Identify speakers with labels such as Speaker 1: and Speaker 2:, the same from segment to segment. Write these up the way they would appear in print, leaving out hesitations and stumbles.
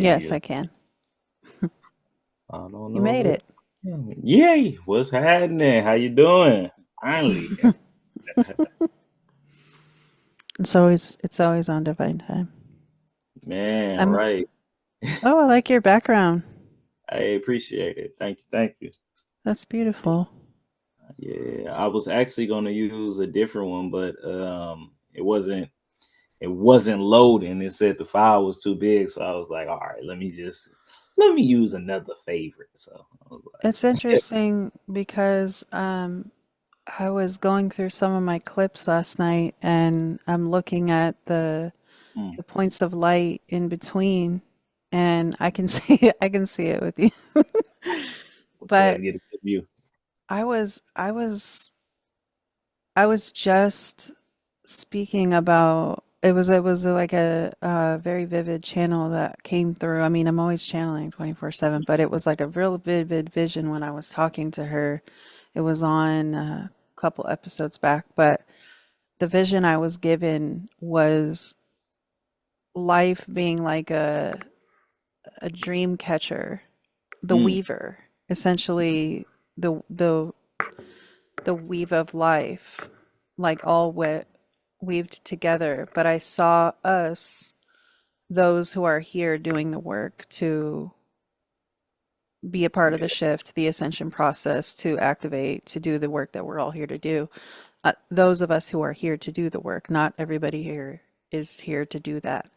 Speaker 1: Can
Speaker 2: Yes,
Speaker 1: you?
Speaker 2: I can.
Speaker 1: I don't
Speaker 2: You
Speaker 1: know
Speaker 2: made
Speaker 1: if
Speaker 2: it.
Speaker 1: it. Yay! What's happening? How you doing? Finally,
Speaker 2: It's always on divine time.
Speaker 1: man.
Speaker 2: I'm
Speaker 1: Right.
Speaker 2: Oh, I like your background.
Speaker 1: I appreciate it. Thank you. Thank you.
Speaker 2: That's beautiful.
Speaker 1: Yeah, I was actually going to use a different one, but it wasn't loading. It said the file was too big, so I was like, all right, let me use another favorite. So I was
Speaker 2: It's
Speaker 1: like,
Speaker 2: interesting because I was going through some of my clips last night and I'm looking at
Speaker 1: hmm,
Speaker 2: the points of light in between and I can see it, I can see it with you.
Speaker 1: glad to
Speaker 2: But
Speaker 1: get a good view.
Speaker 2: I was I was I was just speaking about it was like a very vivid channel that came through. I mean, I'm always channeling 24/7, but it was like a real vivid vision when I was talking to her. It was on a couple episodes back, but the vision I was given was life being like a dream catcher, the
Speaker 1: Mm,
Speaker 2: weaver, essentially the the weave of life, like all weaved together. But I saw us, those who are here doing the work to be a part of the
Speaker 1: yeah,
Speaker 2: shift, the ascension process, to activate, to do the work that we're all here to do. Those of us who are here to do the work, not everybody here is here to do that,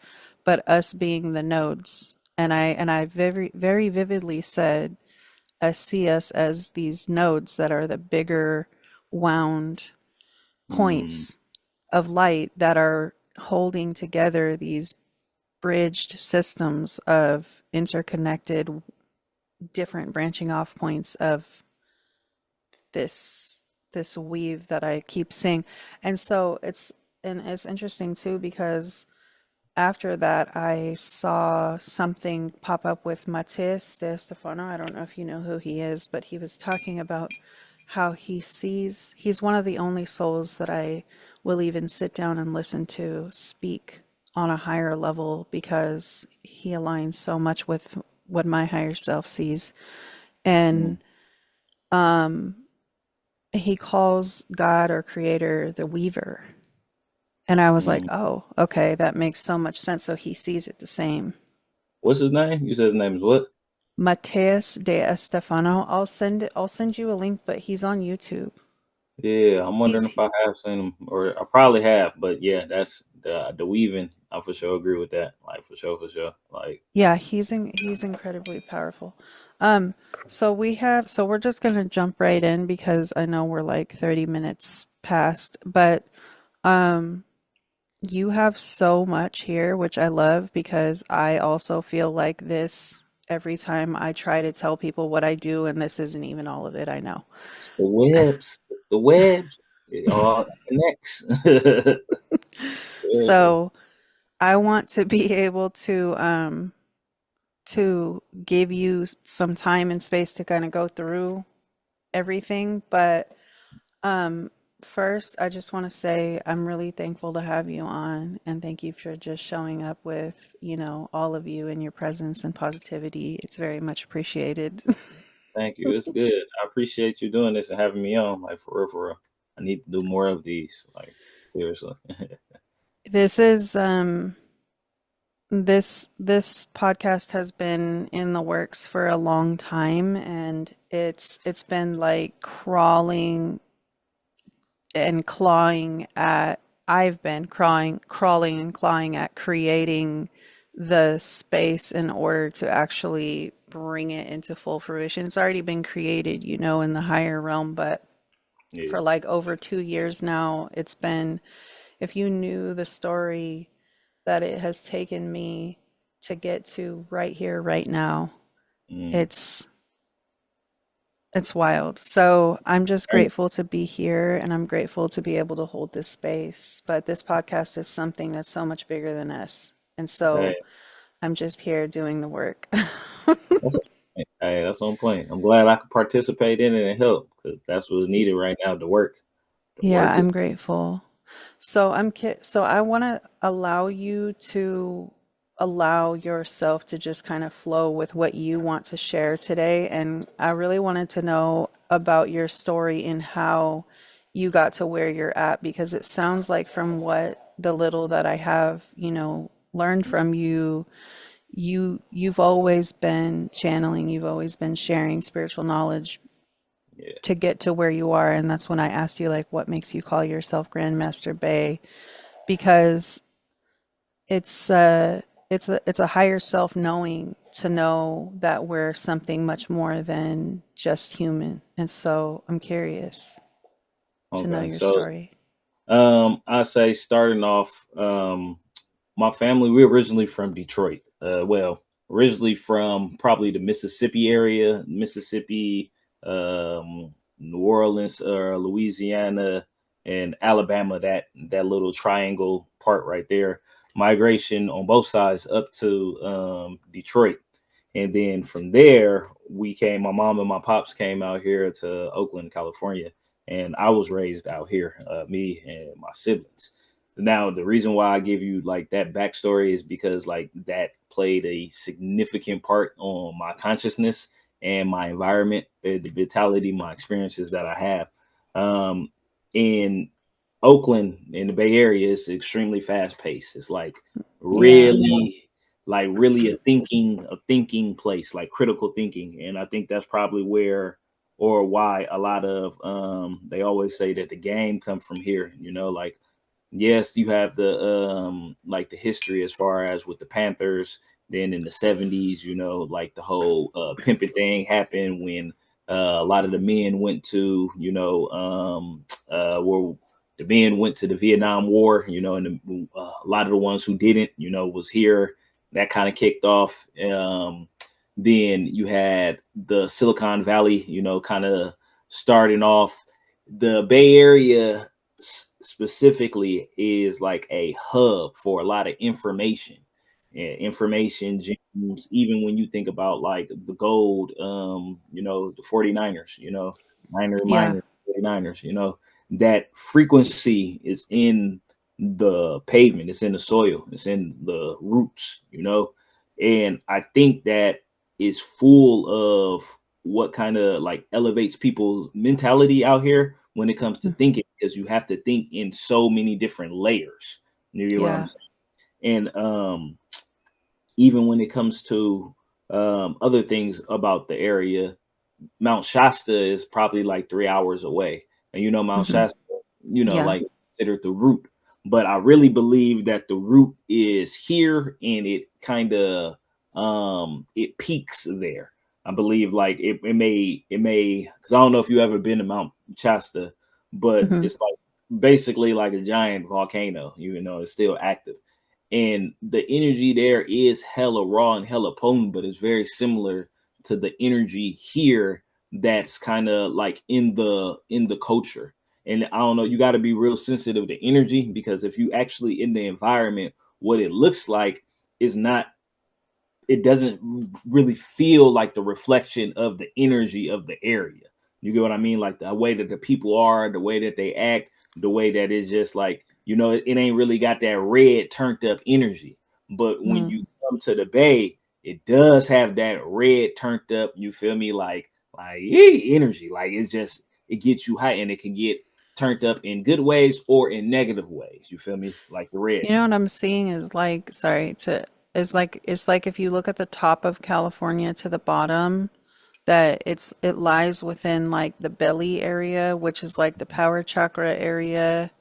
Speaker 2: but us being the nodes. And I very vividly said, I see us as these nodes that are the bigger wound
Speaker 1: mm,
Speaker 2: points of light that are holding together these bridged systems of interconnected, different branching off points of this this weave that I keep seeing. And so it's interesting too because after that I saw something pop up with Matías de Stefano. I don't know if you know who he is, but he was talking about how he's one of the only souls that I will even sit down and listen to speak on a higher level because he aligns so much with what my higher self sees.
Speaker 1: mm,
Speaker 2: And he calls God or creator the weaver. And I was like,
Speaker 1: mm.
Speaker 2: oh, okay, that makes so much sense. So he sees it the same.
Speaker 1: What's his name? You said his name is what?
Speaker 2: Mateus de Estefano. I'll send you a link, but he's on YouTube.
Speaker 1: Yeah, I'm wondering
Speaker 2: He's
Speaker 1: if I have seen him, or I probably have. But yeah, that's the weaving. I for sure agree with that. Like for sure, for sure. Like,
Speaker 2: Yeah, he's incredibly powerful. Um, so we're just gonna jump right in because I know we're like 30 minutes past, but um you have so much here, which I love because I also feel like this every time I try to tell people what I do, and this isn't even all of it, I know.
Speaker 1: it's the webs. It all connects. Yeah.
Speaker 2: So I want to be able to give you some time and space to kind of go through everything, but um first I just want to say I'm really thankful to have you on and thank you for just showing up with, all of you and your presence and positivity. It's very much appreciated.
Speaker 1: Thank you. It's good. I appreciate you doing this and having me on. Like for real, for real. I need to do more of these. Like seriously.
Speaker 2: This is this podcast has been in the works for a long time and it's been like crawling and clawing at I've been crawling and clawing at creating the space in order to actually bring it into full fruition. It's already been created, in the higher realm, but
Speaker 1: Yeah.
Speaker 2: for like over 2 years now, it's been, if you knew the story that it has taken me to get to right here, right now,
Speaker 1: Mm.
Speaker 2: it's it's wild. So I'm just
Speaker 1: Thank
Speaker 2: grateful to be here and I'm grateful to be able to hold this space. But this podcast is something that's so much bigger than us. And
Speaker 1: you.
Speaker 2: so I'm just here doing the work.
Speaker 1: That's hey, that's on point. I'm glad I could participate in it and help because that's what's needed right now. The work, the
Speaker 2: Yeah,
Speaker 1: work is.
Speaker 2: I'm grateful. So I want to allow you to allow yourself to just kind of flow with what you want to share today. And I really wanted to know about your story and how you got to where you're at, because it sounds like from what the little that I have, learned from you, you've always been channeling, you've always been sharing spiritual knowledge
Speaker 1: Yeah.
Speaker 2: to get to where you are. And that's when I asked you, like, what makes you call yourself Grandmaster Bay? Because it's a higher self knowing to know that we're something much more than just human. And so I'm curious to know
Speaker 1: Okay.
Speaker 2: your
Speaker 1: So
Speaker 2: story.
Speaker 1: I say starting off, my family, we're originally from Detroit. Well, originally from probably the Mississippi area, Mississippi, New Orleans, Louisiana, and Alabama. That little triangle part right there. Migration on both sides up to Detroit, and then from there we came. My mom and my pops came out here to Oakland, California, and I was raised out here. Me and my siblings. Now, the reason why I give you like that backstory is because like that played a significant part on my consciousness and my environment, the vitality, my experiences that I have. In Oakland, in the Bay Area, it's extremely fast paced. It's
Speaker 2: Yeah.
Speaker 1: really a thinking place, like critical thinking. And I think that's probably where or why a lot of they always say that the game come from here, like yes, you have the like the history as far as with the Panthers. Then in the '70s, like the whole pimping thing happened when a lot of the men went to, where the men went to the Vietnam War, and a lot of the ones who didn't, was here. That kind of kicked off. Then you had the Silicon Valley, kind of starting off. The Bay Area specifically is like a hub for a lot of information and information gems. Even when you think about like the gold, the 49ers,
Speaker 2: Yeah.
Speaker 1: minor 49ers, that frequency is in the pavement, it's in the soil, it's in the roots, and I think that is full of what kind of like elevates people's mentality out here when it comes to
Speaker 2: Mm.
Speaker 1: thinking, because you have to think in so many different layers. You get what I'm
Speaker 2: Yeah.
Speaker 1: saying? And even when it comes to other things about the area, Mount Shasta is probably like 3 hours away. And Mount
Speaker 2: Hmm.
Speaker 1: Shasta,
Speaker 2: Yeah.
Speaker 1: like considered the root. But I really believe that the root is here and it kind of it peaks there. I believe like it may because I don't know if you ever been to Mount Shasta, but
Speaker 2: Hmm.
Speaker 1: it's like basically like a giant volcano, it's still active. And the energy there is hella raw and hella potent, but it's very similar to the energy here that's kind of like in the culture. And I don't know, you got to be real sensitive to energy, because if you actually in the environment, what it looks like is not, it doesn't really feel like the reflection of the energy of the area. You get what I mean? Like the way that the people are, the way that they act, the way that it's just like, it ain't really got that red turned up energy. But when
Speaker 2: Mm.
Speaker 1: you come to the Bay, it does have that red turned up, you feel me? Like energy. Like it's just, it gets you high, and it can get turned up in good ways or in negative ways. You feel me? Like the red.
Speaker 2: You know what I'm seeing is like, sorry, to it's like if you look at the top of California to the bottom, that it lies within like the belly area, which is like the power chakra area.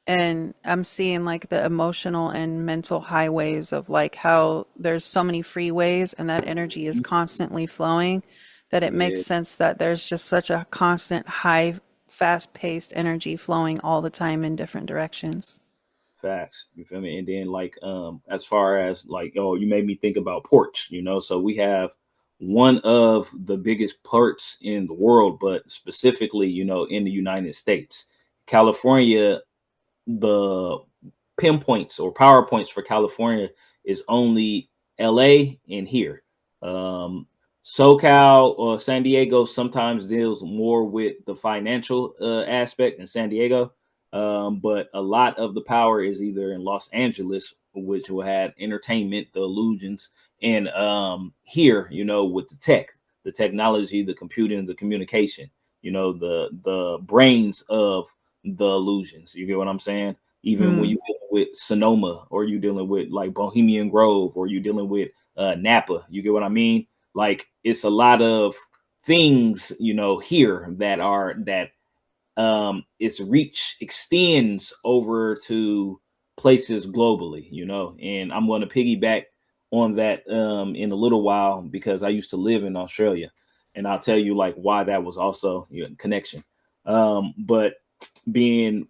Speaker 2: And I'm seeing like the emotional and mental highways of like how there's so many freeways and that energy is constantly flowing, that it makes
Speaker 1: Yeah.
Speaker 2: sense that there's just such a constant high, fast-paced energy flowing all the time in different directions.
Speaker 1: Facts. You feel me? And then like as far as like, oh, you made me think about ports, so we have one of the biggest ports in the world, but specifically, in the United States. California, the pinpoints or power points for California is only LA and here. Um, SoCal or San Diego sometimes deals more with the financial aspect in San Diego, but a lot of the power is either in Los Angeles which will have entertainment, the illusions, and here, with the technology, the computing, the communication, the brains of the illusions. You get what I'm saying? Even when
Speaker 2: Mm.
Speaker 1: you dealing with Sonoma, or you dealing with like Bohemian Grove, or you dealing with Napa, you get what I mean? Like, it's a lot of things, here that its reach extends over to places globally, and I'm going to piggyback on that in a little while, because I used to live in Australia, and I'll tell you like why that was also, connection. But being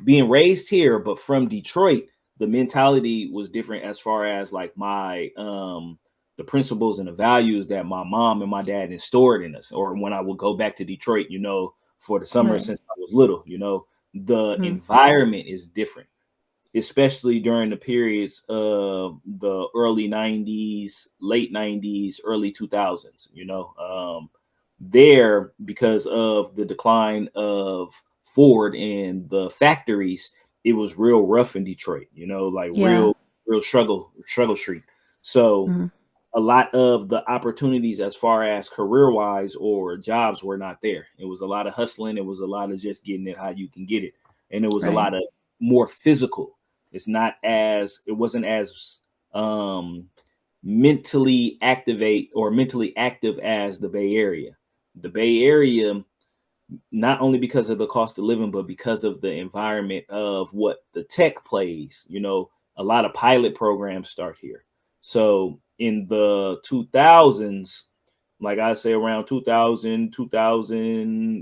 Speaker 1: being raised here, but from Detroit, the mentality was different as far as like my the principles and the values that my mom and my dad installed in us. Or when I would go back to Detroit, for the summer
Speaker 2: Right.
Speaker 1: since I was little, the
Speaker 2: Mm.
Speaker 1: environment is different, especially during the periods of the early 90s, late 90s, early 2000s, there, because of the decline of Ford and the factories, it was real rough in Detroit, like
Speaker 2: Yeah.
Speaker 1: real struggle street. So
Speaker 2: Mm.
Speaker 1: a lot of the opportunities as far as career wise or jobs were not there. It was a lot of hustling. It was a lot of just getting it how you can get it. And it was a
Speaker 2: Right.
Speaker 1: lot of more physical. It wasn't as um, mentally active as the Bay Area. The Bay Area, not only because of the cost of living, but because of the environment of what the tech plays. A lot of pilot programs start here. So in the 2000s, like I say, around 2000,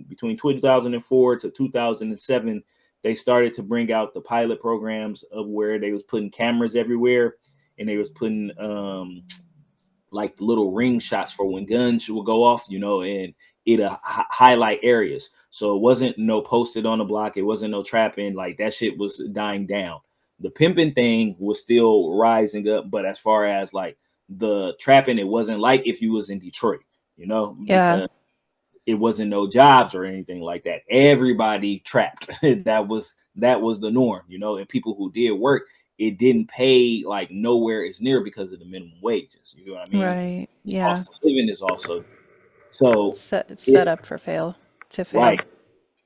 Speaker 1: between 2004 to 2007, they started to bring out the pilot programs of where they was putting cameras everywhere, and they was putting like the little ring shots for when guns will go off, and it'll highlight areas. So it wasn't no posted on the block. It wasn't no trapping. Like, that shit was dying down. The pimping thing was still rising up, but as far as like the trapping, it wasn't like if you was in Detroit,
Speaker 2: Yeah.
Speaker 1: because it wasn't no jobs or anything like that. Everybody trapped. that was the norm, and people who did work, it didn't pay like nowhere is near because of the minimum wages. You know what I mean?
Speaker 2: Right. Yeah.
Speaker 1: Cost of living is also so
Speaker 2: It's set
Speaker 1: it
Speaker 2: up for fail to
Speaker 1: right.
Speaker 2: fail.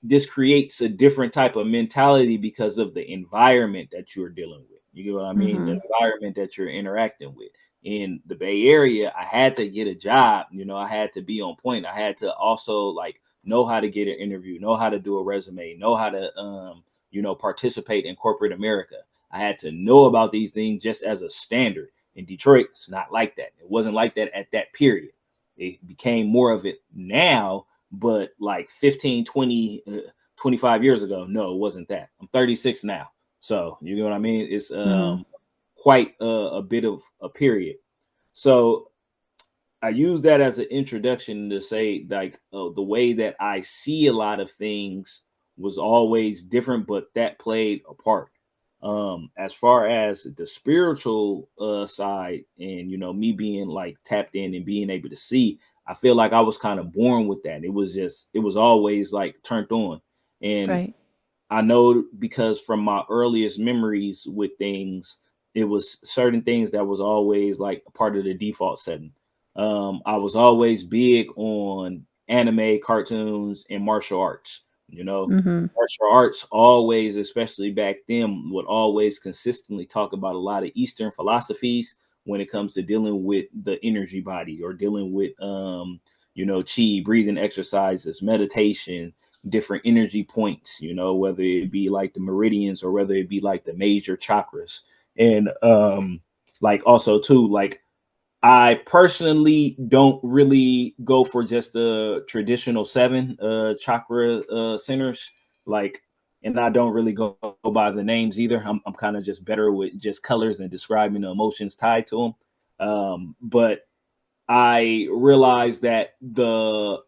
Speaker 1: This creates a different type of mentality because of the environment that you're dealing with. You get what I mean? The
Speaker 2: Mm-hmm.
Speaker 1: environment that you're interacting with. In the Bay Area, I had to get a job. I had to be on point. I had to also like know how to get an interview, know how to do a resume, know how to participate in corporate America. I had to know about these things just as a standard. In Detroit, it's not like that. It wasn't like that at that period. It became more of it now, but like 15, 20, 25 years ago, no, it wasn't that. I'm 36 now. So, you know what I mean? It's
Speaker 2: Mm-hmm.
Speaker 1: quite a bit of a period. So I use that as an introduction to say, like, the way that I see a lot of things was always different, but that played a part. As far as the spiritual side, and me being like tapped in and being able to see, I feel like I was kind of born with that. It was always like turned on, and
Speaker 2: Right.
Speaker 1: I know because from my earliest memories with things, it was certain things that was always like a part of the default setting. I was always big on anime, cartoons, and martial arts.
Speaker 2: Mm-hmm.
Speaker 1: Martial arts always, especially back then, would always consistently talk about a lot of Eastern philosophies when it comes to dealing with the energy body, or dealing with chi, breathing exercises, meditation, different energy points, whether it be like the meridians or whether it be like the major chakras. And like also too, like, I personally don't really go for just the traditional seven chakra centers, like, and I don't really go by the names either. I'm kind of just better with just colors and describing the emotions tied to them. But I realize that the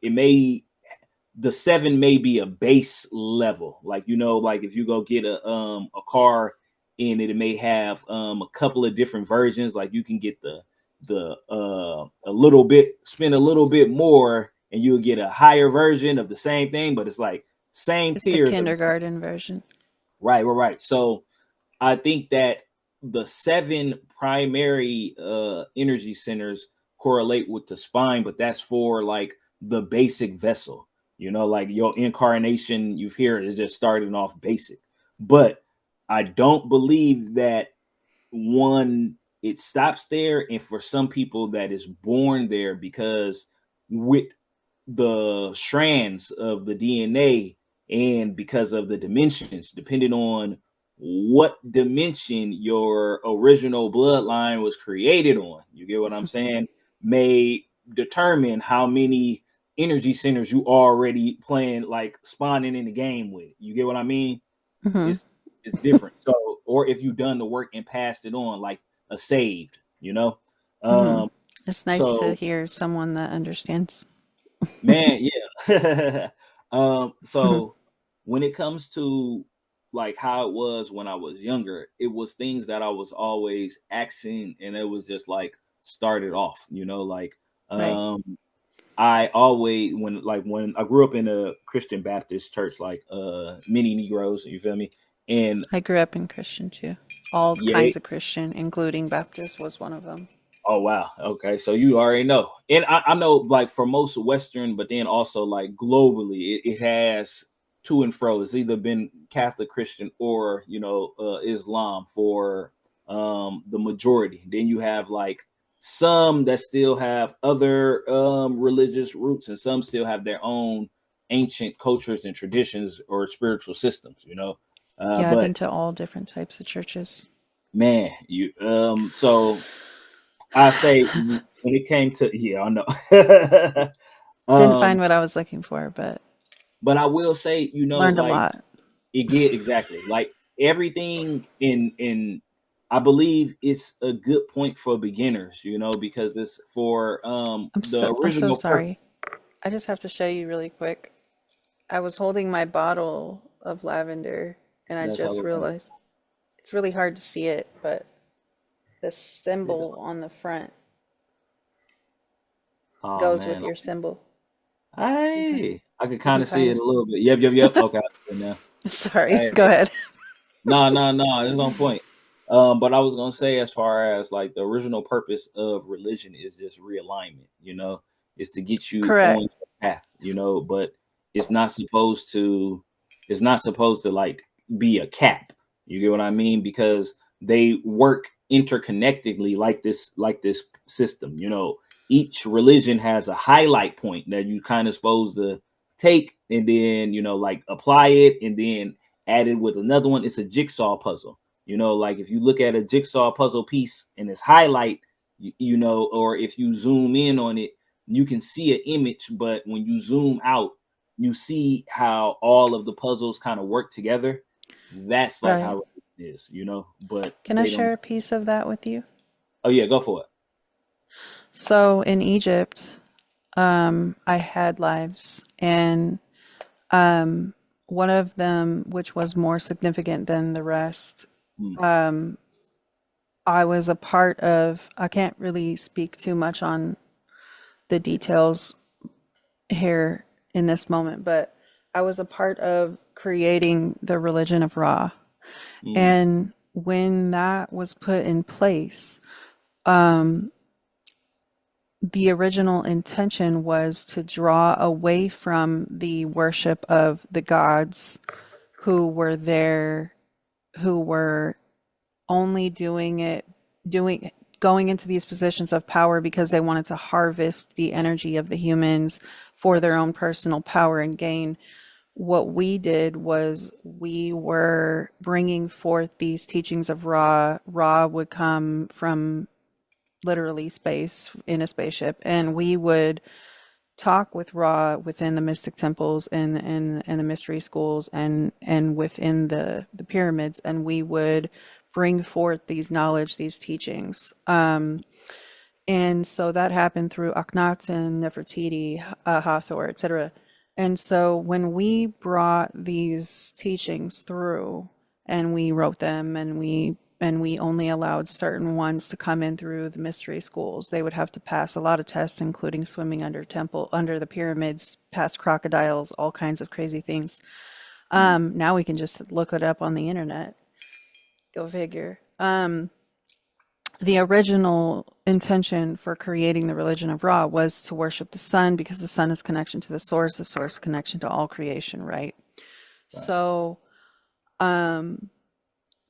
Speaker 1: seven may be a base level. Like, like if you go get a car, and it may have a couple of different versions. Like, you can get the a little bit, spend a little bit more, and you'll get a higher version of the same thing, but it's like same
Speaker 2: It's the
Speaker 1: tiers of
Speaker 2: kindergarten version.
Speaker 1: right. So I think that the seven primary energy centers correlate with the spine, but that's for like the basic vessel. You know, like your incarnation, you've heard is just starting off basic. But I don't believe that one it stops there, and for some people that is born there, because with the strands of the DNA and because of the dimensions, depending on what dimension your original bloodline was created on, you get what I'm saying, may determine how many energy centers you already playing, like spawning in the game with. You get what I mean?
Speaker 2: Hmm.
Speaker 1: It's different. So, or if you done the work and passed it on, like a saved, you know.
Speaker 2: Hmm.
Speaker 1: Um,
Speaker 2: It's nice to
Speaker 1: so
Speaker 2: hear someone that understands.
Speaker 1: man, yeah.
Speaker 2: Hmm.
Speaker 1: So when it comes to like how it was when I was younger, it was things that I was always asking, and it was just like started off, you know, like
Speaker 2: Right.
Speaker 1: um I always when I grew up in a Christian Baptist church, like many Negroes, you feel me? And
Speaker 2: I grew up in Christian too. All
Speaker 1: yeah,
Speaker 2: kinds of Christian, including Baptist was one of them.
Speaker 1: oh wow. Okay. So you already know. And I know like for most Western, but then also like globally, it has to and fro. It's either been Catholic Christian or, you know, Islam for the majority. Then you have like some that still have other religious roots, and some still have their own ancient cultures and traditions or spiritual systems, you know.
Speaker 2: Yeah, I've
Speaker 1: But
Speaker 2: been to all different types of churches.
Speaker 1: man, you so I say when it came to yeah, I know.
Speaker 2: Didn't find
Speaker 1: um,
Speaker 2: what I was looking for, but
Speaker 1: but I will say, you know,
Speaker 2: learned a
Speaker 1: like
Speaker 2: lot.
Speaker 1: it get exactly like everything in I believe it's a good point for beginners, you know, because it's for the
Speaker 2: I'm so
Speaker 1: original purpose.
Speaker 2: sorry. I just have to show you really quick. I was holding my bottle of lavender and I
Speaker 1: That's how
Speaker 2: just
Speaker 1: we're gonna
Speaker 2: realized it's really hard to see it, but the
Speaker 1: yeah.
Speaker 2: symbol on the front
Speaker 1: Oh
Speaker 2: goes with
Speaker 1: man.
Speaker 2: your symbol. Okay.
Speaker 1: I could
Speaker 2: You
Speaker 1: kind
Speaker 2: can
Speaker 1: of see
Speaker 2: kind
Speaker 1: it
Speaker 2: of
Speaker 1: a little bit. Yep, yep, yep. Okay, I see it now.
Speaker 2: sorry,
Speaker 1: Hey.
Speaker 2: go ahead.
Speaker 1: No, no, no, it's on point. But I was gonna say, as far as like the original purpose of religion is just realignment, you know, is to get you on
Speaker 2: Correct.
Speaker 1: the path, you know, but it's not supposed to, it's not supposed to like be a cap. You get what I mean? Because they work interconnectedly like this system, you know. Each religion has a highlight point that you kind of supposed to take and then, you know, like apply it and then added with another one. It's a jigsaw puzzle. You know, like if you look at a jigsaw puzzle piece and it's highlight, you know, or if you zoom in on it, you can see an image, but when you zoom out, you see how all of the puzzles kind of work together. That's like
Speaker 2: Right.
Speaker 1: how it is, you know, but
Speaker 2: Can I
Speaker 1: they don't.
Speaker 2: share a piece of that with you?
Speaker 1: Oh, yeah, go for it.
Speaker 2: So in Egypt, I had lives, and one of them, which was more significant than the rest,
Speaker 1: Mm,
Speaker 2: I was a part of. I can't really speak too much on the details here in this moment, but I was a part of creating the religion of Ra.
Speaker 1: mm,
Speaker 2: And when that was put in place, the original intention was to draw away from the worship of the gods who were there, who were only doing it, doing, going into these positions of power because they wanted to harvest the energy of the humans for their own personal power and gain. What we did was we were bringing forth these teachings of Ra. Ra would come from literally space in a spaceship, and we would talk with Ra within the mystic temples and the mystery schools and within the pyramids, and we would bring forth these knowledge, these teachings. And so that happened through Akhenaten, Nefertiti, Hathor, etc. And so when we brought these teachings through and we wrote them and we only allowed certain ones to come in through the mystery schools, they would have to pass a lot of tests, including swimming under the pyramids, past crocodiles, all kinds of crazy things.
Speaker 1: mm,
Speaker 2: Now we can just look it up on the internet. Go figure. The original intention for creating the religion of Ra was to worship the sun because the sun is connection to the source connection to all creation, right?
Speaker 1: Right.
Speaker 2: So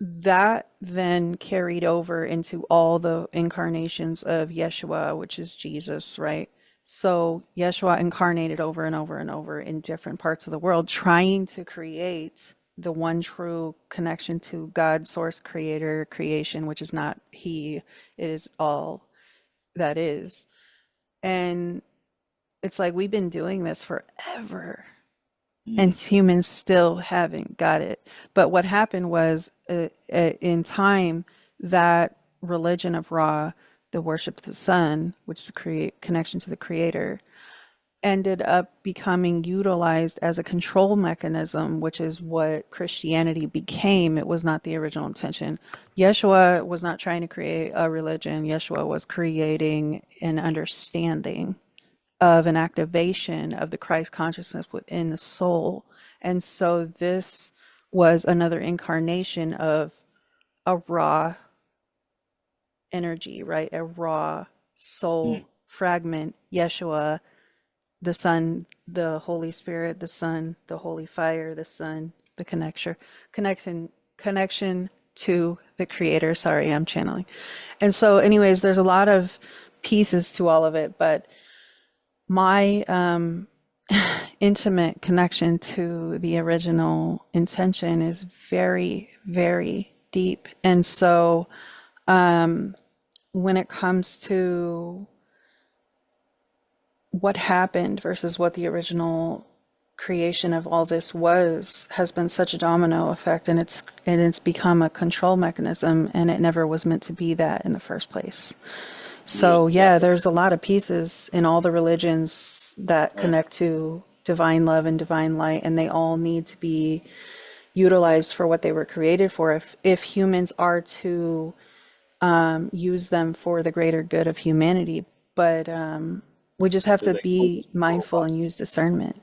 Speaker 2: that then carried over into all the incarnations of Yeshua, which is Jesus, right? So Yeshua incarnated over and over and over in different parts of the world, trying to create the one true connection to God, source, creator, creation, which is not He, it is all that is. And it's like we've been doing this forever and
Speaker 1: Mm,
Speaker 2: humans still haven't got it. But what happened was in time, that religion of Ra, the worship of the sun, which is the create connection to the creator, ended up becoming utilized as a control mechanism, which is what Christianity became. It was not the original intention. Yeshua was not trying to create a religion. Yeshua was creating an understanding of an activation of the Christ consciousness within the soul. And so this was another incarnation of a raw energy, right? A raw
Speaker 1: mm,
Speaker 2: soul fragment, Yeshua, the Son, the Holy Spirit, the Son, the Holy Fire, the Son, the connection to the Creator. Sorry, I'm channeling. And so, anyways, there's a lot of pieces to all of it, but my intimate connection to the original intention is very, very deep. And so when it comes to what happened versus what the original creation of all this was has been such a domino effect, and it's become a control mechanism, and it never was meant to be that in the first place.
Speaker 1: yeah.
Speaker 2: So yeah, there's a lot of pieces in all the religions that
Speaker 1: Right.
Speaker 2: connect to divine love and divine light, and they all need to be utilized for what they were created for. If humans are to use them for the greater good of humanity, but we just have
Speaker 1: Because
Speaker 2: to
Speaker 1: they can open
Speaker 2: be
Speaker 1: some
Speaker 2: mindful
Speaker 1: robots.
Speaker 2: and use discernment.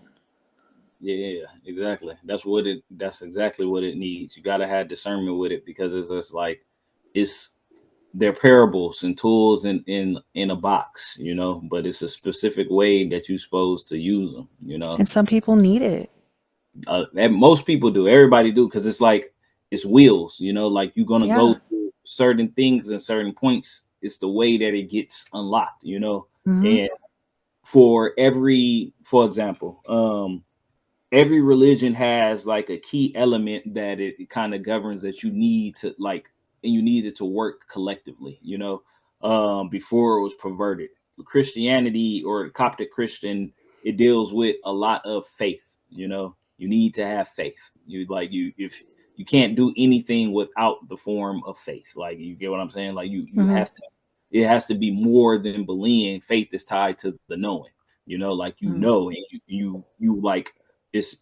Speaker 1: Yeah, yeah, yeah, exactly. That's what it. That's exactly what it needs. You got to have discernment with it because it's just like it's they're parables and tools in a box, you know. But it's a specific way that you're supposed to use them, you know.
Speaker 2: And some people need it.
Speaker 1: And most people do. Everybody do because it's like it's wheels, you know. Like you're gonna go
Speaker 2: Yeah.
Speaker 1: through certain things and certain points. It's the way that it gets unlocked, you know.
Speaker 2: Hmm.
Speaker 1: And for example, every religion has like a key element that it kind of governs that you need to like, and you need it to work collectively, you know, before it was perverted. Christianity or the Coptic Christian, it deals with a lot of faith, you know. You need to have faith. You like you if you can't do anything without the form of faith. Like you get what I'm saying? Like you
Speaker 2: Hmm.
Speaker 1: have to, it has to be more than believing. Faith is tied to the knowing, you know, like you
Speaker 2: Hmm.
Speaker 1: know, and you like it's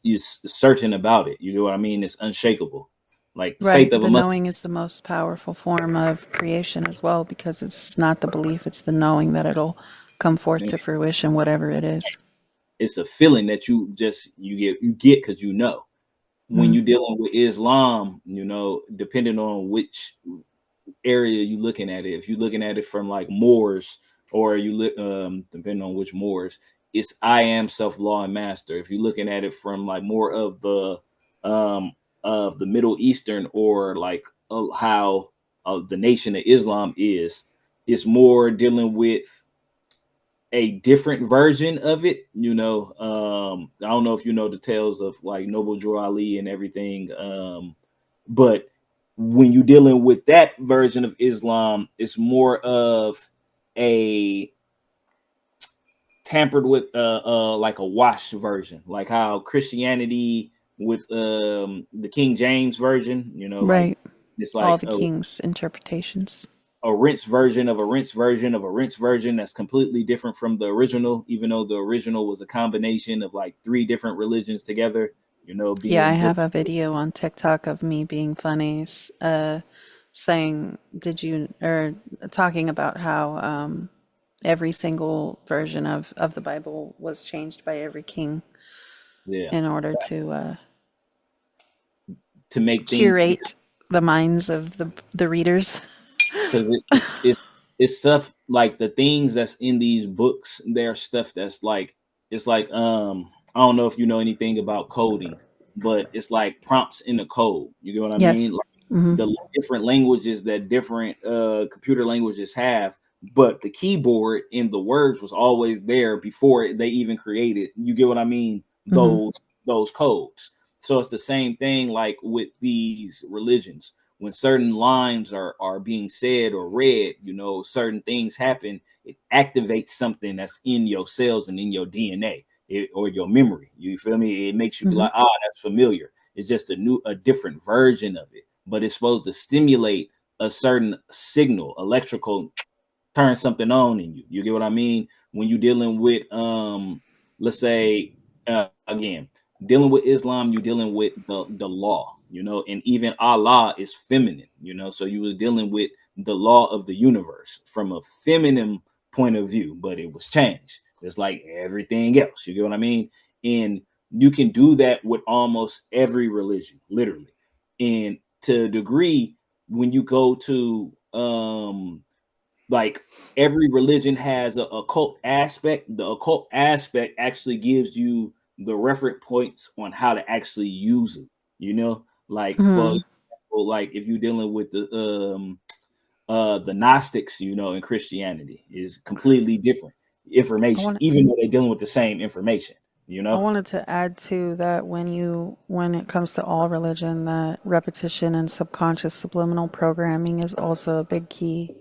Speaker 1: certain about it. You know what I mean? It's unshakable. Like the
Speaker 2: Right.
Speaker 1: faith of a
Speaker 2: The
Speaker 1: mustard.
Speaker 2: knowing is the most powerful form of creation as well because it's not the belief, it's the knowing that it'll come forth to fruition, whatever it is.
Speaker 1: It's a feeling that you get because you know. When
Speaker 2: Mm.
Speaker 1: you're dealing with Islam, you know, depending on which area you're looking at it. If you're looking at it from like Moors, or you look depending on which Moors, it's I am self law and master. If you're looking at it from like more um of the Middle Eastern, or like how the nation of Islam is, it's more dealing with a different version of it. You know, I don't know if you know the tales of like Noble Drew Ali and everything, but when you're dealing with that version of Islam, it's more of a tampered with, like a wash version, like how Christianity with the King James version, you know, like
Speaker 2: Right.
Speaker 1: it's
Speaker 2: All
Speaker 1: like
Speaker 2: the king's interpretations.
Speaker 1: a rinse version of a rinse version of a rinse version that's completely different from the original, even though the original was a combination of like three different religions together, you know,
Speaker 2: Yeah, I
Speaker 1: being
Speaker 2: have a video on TikTok of me being funny, saying, did you, or talking about how every single version of the Bible was changed by every king
Speaker 1: yeah,
Speaker 2: in order to
Speaker 1: to make things,
Speaker 2: curate
Speaker 1: because
Speaker 2: the minds of the readers.
Speaker 1: because it's stuff like the things that's in these books. There's stuff that's like it's like I don't know if you know anything about coding, but it's like prompts in the code. You get what I
Speaker 2: Yes.
Speaker 1: mean? Like
Speaker 2: Hmm.
Speaker 1: the different languages that different computer languages have, but the keyboard in the words was always there before they even created. You get what I mean?
Speaker 2: Hmm.
Speaker 1: Those codes. So it's the same thing like with these religions when certain lines are being said or read, you know, certain things happen. It activates something that's in your cells and in your DNA or your memory. You feel me? It makes you be
Speaker 2: Hmm.
Speaker 1: like, ah, that's familiar. It's just a different version of it, but it's supposed to stimulate a certain signal, electrical turn something on in you. You get what I mean? When you're dealing with let's say again, dealing with Islam, you're dealing with the law, you know, and even Allah is feminine, you know, so you was dealing with the law of the universe from a feminine point of view, but it was changed. It's like everything else. You get what I mean? And you can do that with almost every religion, literally. And to a degree, when you go to like every religion has a occult aspect. The occult aspect actually gives you the reference points on how to actually use it. You know, like for
Speaker 2: Hmm.
Speaker 1: example, like if you're dealing with the Gnostics, you know, in Christianity is completely different
Speaker 2: I
Speaker 1: information,
Speaker 2: want
Speaker 1: even though they're dealing with the same information. You
Speaker 2: I
Speaker 1: know,
Speaker 2: wanted to add too that when it comes to all religion, that repetition and subconscious subliminal programming is also a big key.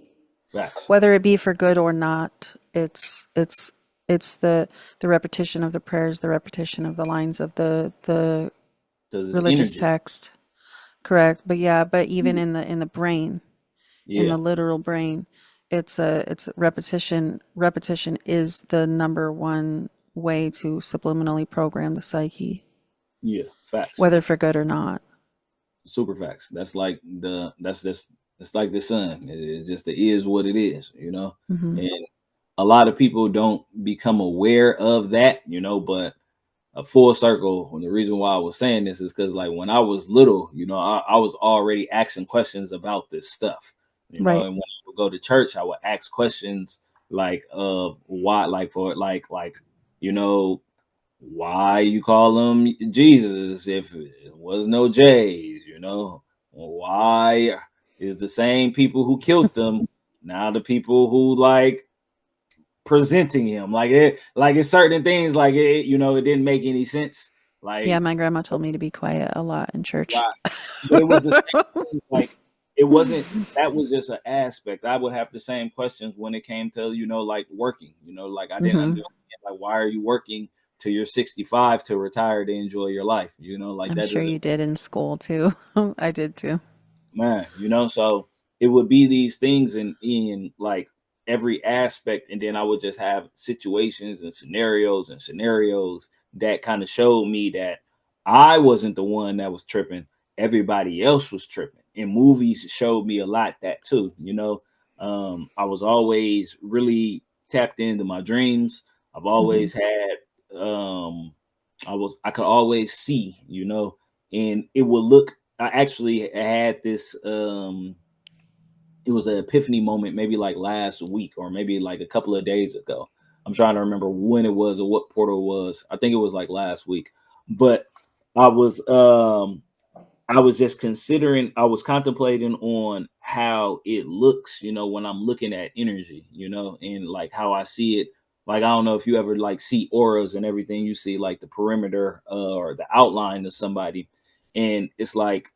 Speaker 1: facts.
Speaker 2: Whether it be for good or not, it's the repetition of the prayers, the repetition of the lines of the
Speaker 1: Because it's
Speaker 2: religious
Speaker 1: energy.
Speaker 2: text. Correct. But yeah, but even in the brain, in
Speaker 1: Yeah,
Speaker 2: the literal brain, it's repetition. Repetition is the number one way to subliminally program the psyche,
Speaker 1: yeah, facts.
Speaker 2: whether for good or not.
Speaker 1: Super facts. That's like that's just it's like the sun. It's just the is what it is, you know.
Speaker 2: Hmm.
Speaker 1: And a lot of people don't become aware of that, you know. But a full circle. And the reason why I was saying this is because like when I was little, you know, I was already asking questions about this stuff, you know.
Speaker 2: Right.
Speaker 1: And when I would go to church, I would ask questions like of why, like for like you know why you call him Jesus if it was no J's, you know? Why is the same people who killed them now the people who like presenting him? Like it's certain things like it, you know, it didn't make any sense.
Speaker 2: Yeah,
Speaker 1: Like
Speaker 2: my grandma told me to be quiet a lot in church.
Speaker 1: why? But it was the same thing, like it wasn't that was just an aspect. I would have the same questions when it came to, you know, like working, you know, like I didn't
Speaker 2: Hmm.
Speaker 1: understand like why are you working till you're 65 to retire to enjoy your life, you know, like
Speaker 2: I'm
Speaker 1: that
Speaker 2: sure
Speaker 1: doesn't
Speaker 2: you did in school too. I did too.
Speaker 1: man, you know, so it would be these things in like every aspect, and then I would just have situations and scenarios that kind of showed me that I wasn't the one that was tripping, everybody else was tripping. And movies showed me a lot that too, you know. I was always really tapped into my dreams. I've
Speaker 2: Hmm.
Speaker 1: always had I could always see, you know, and it would look I actually had this it was an epiphany moment maybe like last week or maybe like a couple of days ago. I'm trying to remember when it was or what portal it was. I think it was like last week. But I was I was just considering, I was contemplating on how it looks, you know, when I'm looking at energy, you know, and like how I see it. Like, I don't know if you ever like see auras and everything, you see like the perimeter or the outline of somebody. And it's like,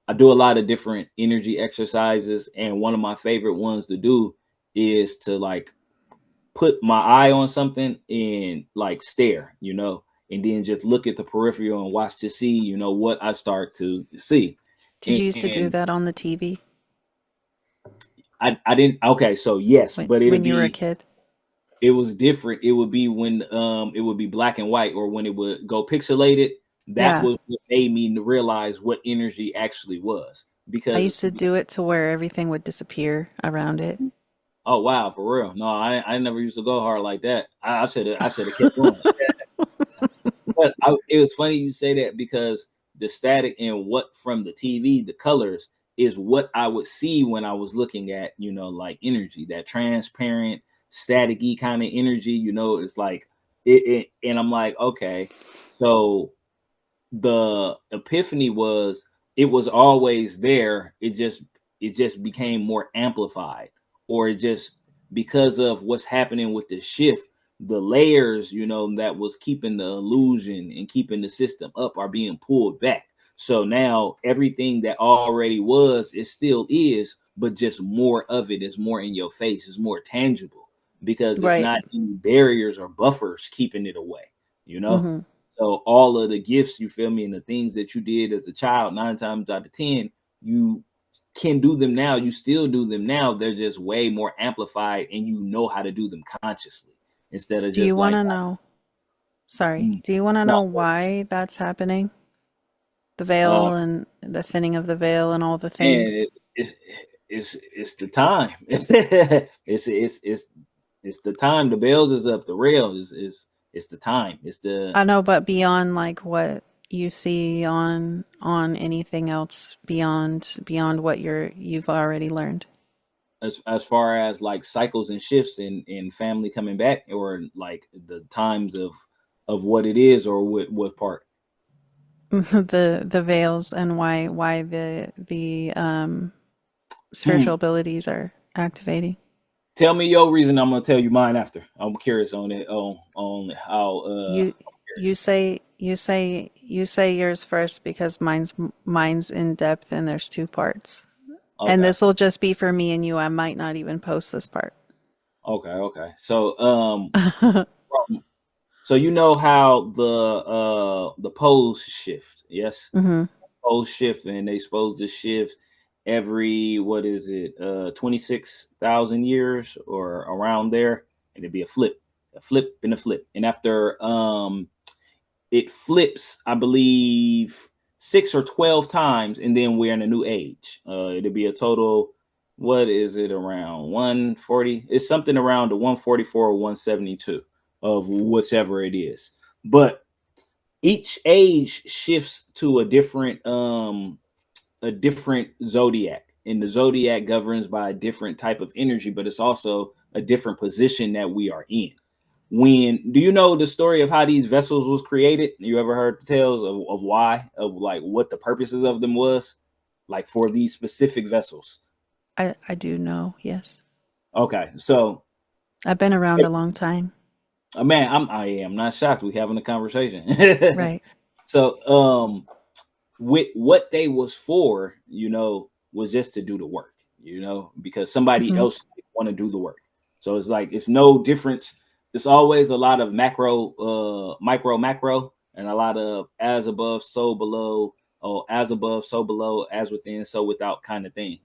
Speaker 1: I do a lot of different energy exercises. And one of my favorite ones to do is to like put my eye on something and like stare, you know, and then just look at the peripheral and watch to see, you know, what I start to see.
Speaker 2: Did you used to do
Speaker 1: And
Speaker 2: that on the TV
Speaker 1: I didn't okay, so yes, but
Speaker 2: when you were a kid?
Speaker 1: it was different. It would be when it would be black and white or when it would go pixelated. That
Speaker 2: Yeah.
Speaker 1: was what made me realize what energy actually was.
Speaker 2: I
Speaker 1: Because
Speaker 2: used to do it to where everything would disappear around it.
Speaker 1: oh wow, for real. No, I never used to go hard like that. I should have kept going. But it was funny you say that because the static and what from the TV, the colors, is what I would see when I was looking at, like energy, that transparent, staticky kind of energy. It's like and I'm like, okay, so the epiphany was, it was always there. It just became more amplified, or it just, because of what's happening with the shift, the layers, that was keeping the illusion and keeping the system up are being pulled back. So now everything that already was, it still is, but just more of it is more in your face, is more tangible, because it's
Speaker 2: Right.
Speaker 1: not any barriers or buffers keeping it away, you know?
Speaker 2: Mm-hmm.
Speaker 1: So all of the gifts, you feel me, and the things that you did as a child, 9 times out of 10, you can do them now. You still do them now. They're just way more amplified, and you know how to do them consciously instead of
Speaker 2: Do you
Speaker 1: just
Speaker 2: want
Speaker 1: like,
Speaker 2: to know? Sorry.
Speaker 1: mm,
Speaker 2: Do you want to
Speaker 1: no,
Speaker 2: know why that's happening? The
Speaker 1: uh,
Speaker 2: veil and the thinning of the veil and all the
Speaker 1: man,
Speaker 2: things.
Speaker 1: it's the time. It's the time. The bells is up. The rail is it's the time. It's the
Speaker 2: I know, but beyond like what you see on anything else beyond what you've already learned.
Speaker 1: as far as like cycles and shifts in family coming back, or like the times of what it is, or what part.
Speaker 2: The veils and why the spiritual
Speaker 1: Hmm.
Speaker 2: abilities are activating.
Speaker 1: Tell me your reason. I'm gonna tell you mine after. I'm curious on it, on how
Speaker 2: You
Speaker 1: I'm
Speaker 2: you
Speaker 1: curious.
Speaker 2: say you say yours first because mine's in depth and there's two parts. And
Speaker 1: Okay.
Speaker 2: this will just be for me and you. I might not even post this part.
Speaker 1: Okay. So from- so you know how the poles shift, yes?
Speaker 2: Hmm.
Speaker 1: Poles shift, and they supposed to shift every, what is it, 26,000 years or around there, and it'd be a flip and a flip. And after it flips, I believe 6 or 12 times, and then we're in a new age. It'll be a total. What is it, around 140? It's something around the 144 or 172 of whichever it is. But each age shifts to a different zodiac, and the zodiac governs by a different type of energy, but it's also a different position that we are in. When, do you know the story of how these vessels was created? You ever heard the tales of why, of like what the purposes of them was, like for these specific vessels?
Speaker 2: I do know, yes.
Speaker 1: Okay, so
Speaker 2: I've been around a long time.
Speaker 1: man, I am not shocked we having a conversation.
Speaker 2: Right.
Speaker 1: So with what they was for, was just to do the work, because somebody
Speaker 2: Hmm.
Speaker 1: else want to do the work. So it's like, it's no difference. It's always a lot of macro, and a lot of as above, so below, or as above, so below, as within, so without kind of thing.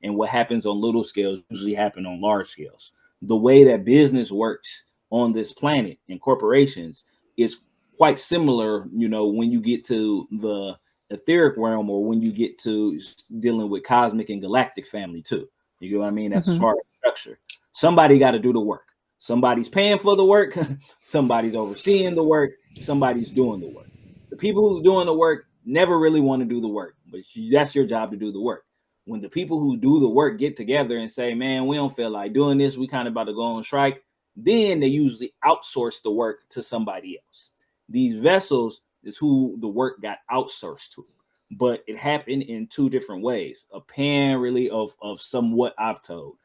Speaker 1: And what happens on little scales usually happen on large scales. The way that business works on this planet and corporations is quite similar, when you get to the etheric realm, or when you get to dealing with cosmic and galactic family too. You know what I mean? As
Speaker 2: Hmm.
Speaker 1: far as structure, somebody got to do the work. Somebody's paying for the work. Somebody's overseeing the work. Somebody's doing the work. The people who's doing the work never really want to do the work, but that's your job to do the work. When the people who do the work get together and say, man, we don't feel like doing this, we kind of about to go on strike, then they usually outsource the work to somebody else. These vessels is who the work got outsourced to, but it happened in two different ways, apparently, of somewhat I've told.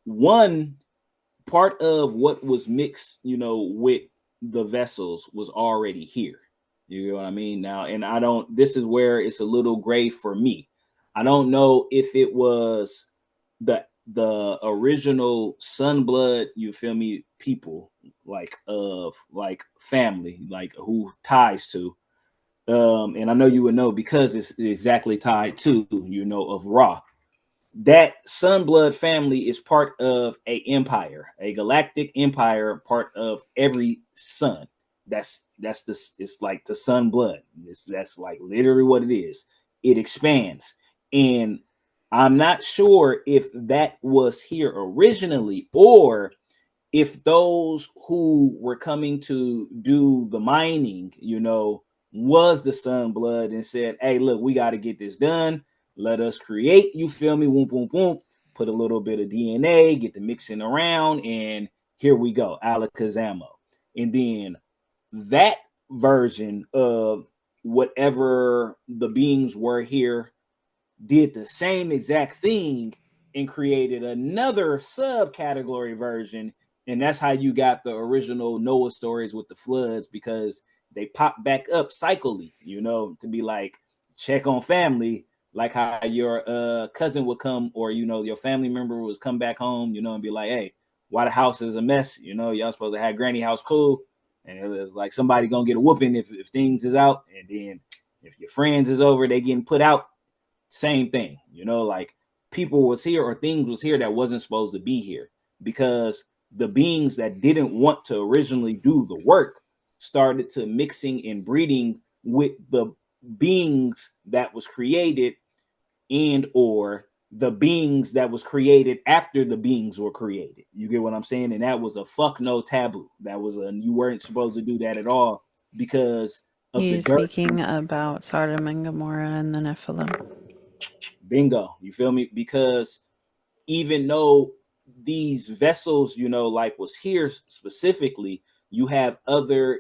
Speaker 1: One part of what was mixed, with the vessels was already here. You know what I mean? Now, and I don't, this is where it's a little gray for me. I don't know if it was the original Sunblood, you feel me, people, like of like family, like who ties to, and I know you would know because it's exactly tied to, of Ra. That Sunblood family is part of a empire, a galactic empire, part of every sun. That's the, it's like the Sunblood. That's like literally what it is. It expands, and I'm not sure if that was here originally, or if those who were coming to do the mining, was the Sun Blood and said, hey, look, we got to get this done. let us create, you feel me? Whoop, whoop, whoop. Put a little bit of DNA, get the mixing around, and here we go, alakazamo. And then that version of whatever the beings were here did the same exact thing and created another subcategory version. And that's how you got the original Noah stories with the floods, because they pop back up cyclically, to be like, check on family, like how your cousin would come, or your family member was come back home, and be like, hey, why the house is a mess? Y'all supposed to have granny house cool. And it was like somebody gonna get a whooping if things is out, and then if your friends is over, they getting put out. Same thing, like people was here or things was here that wasn't supposed to be here, because the beings that didn't want to originally do the work started to mixing and breeding with the beings that was created, and or the beings that was created after the beings were created. You get what I'm saying? And that was a fuck no taboo. That was you weren't supposed to do that at all, because of the
Speaker 2: You
Speaker 1: dirt.
Speaker 2: speaking about Sodom and Gomorrah and the Nephilim.
Speaker 1: Bingo. You feel me? Because even though these vessels, like was here specifically, you have other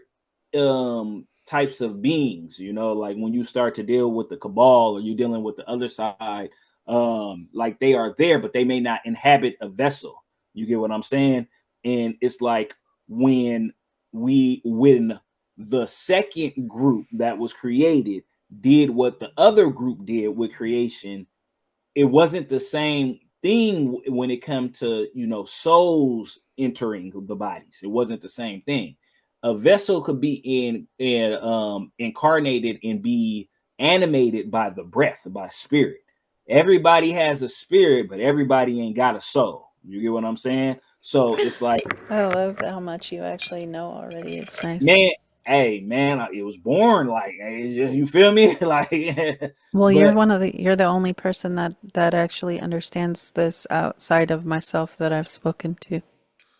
Speaker 1: types of beings, like when you start to deal with the cabal, or you're dealing with the other side, like they are there, but they may not inhabit a vessel. You get what I'm saying? And it's like when the second group that was created did what the other group did with creation, it wasn't the same thing when it come to souls entering the bodies. It wasn't the same thing. A vessel could be incarnated and be animated by the breath, by spirit. Everybody has a spirit, but everybody ain't got a soul. You get what I'm saying? So it's like,
Speaker 2: I love how much you actually know already. It's nice.
Speaker 1: man, hey man, it was born like, you feel me? Like,
Speaker 2: Well,
Speaker 1: but
Speaker 2: you're the only person that actually understands this outside of myself that I've spoken to.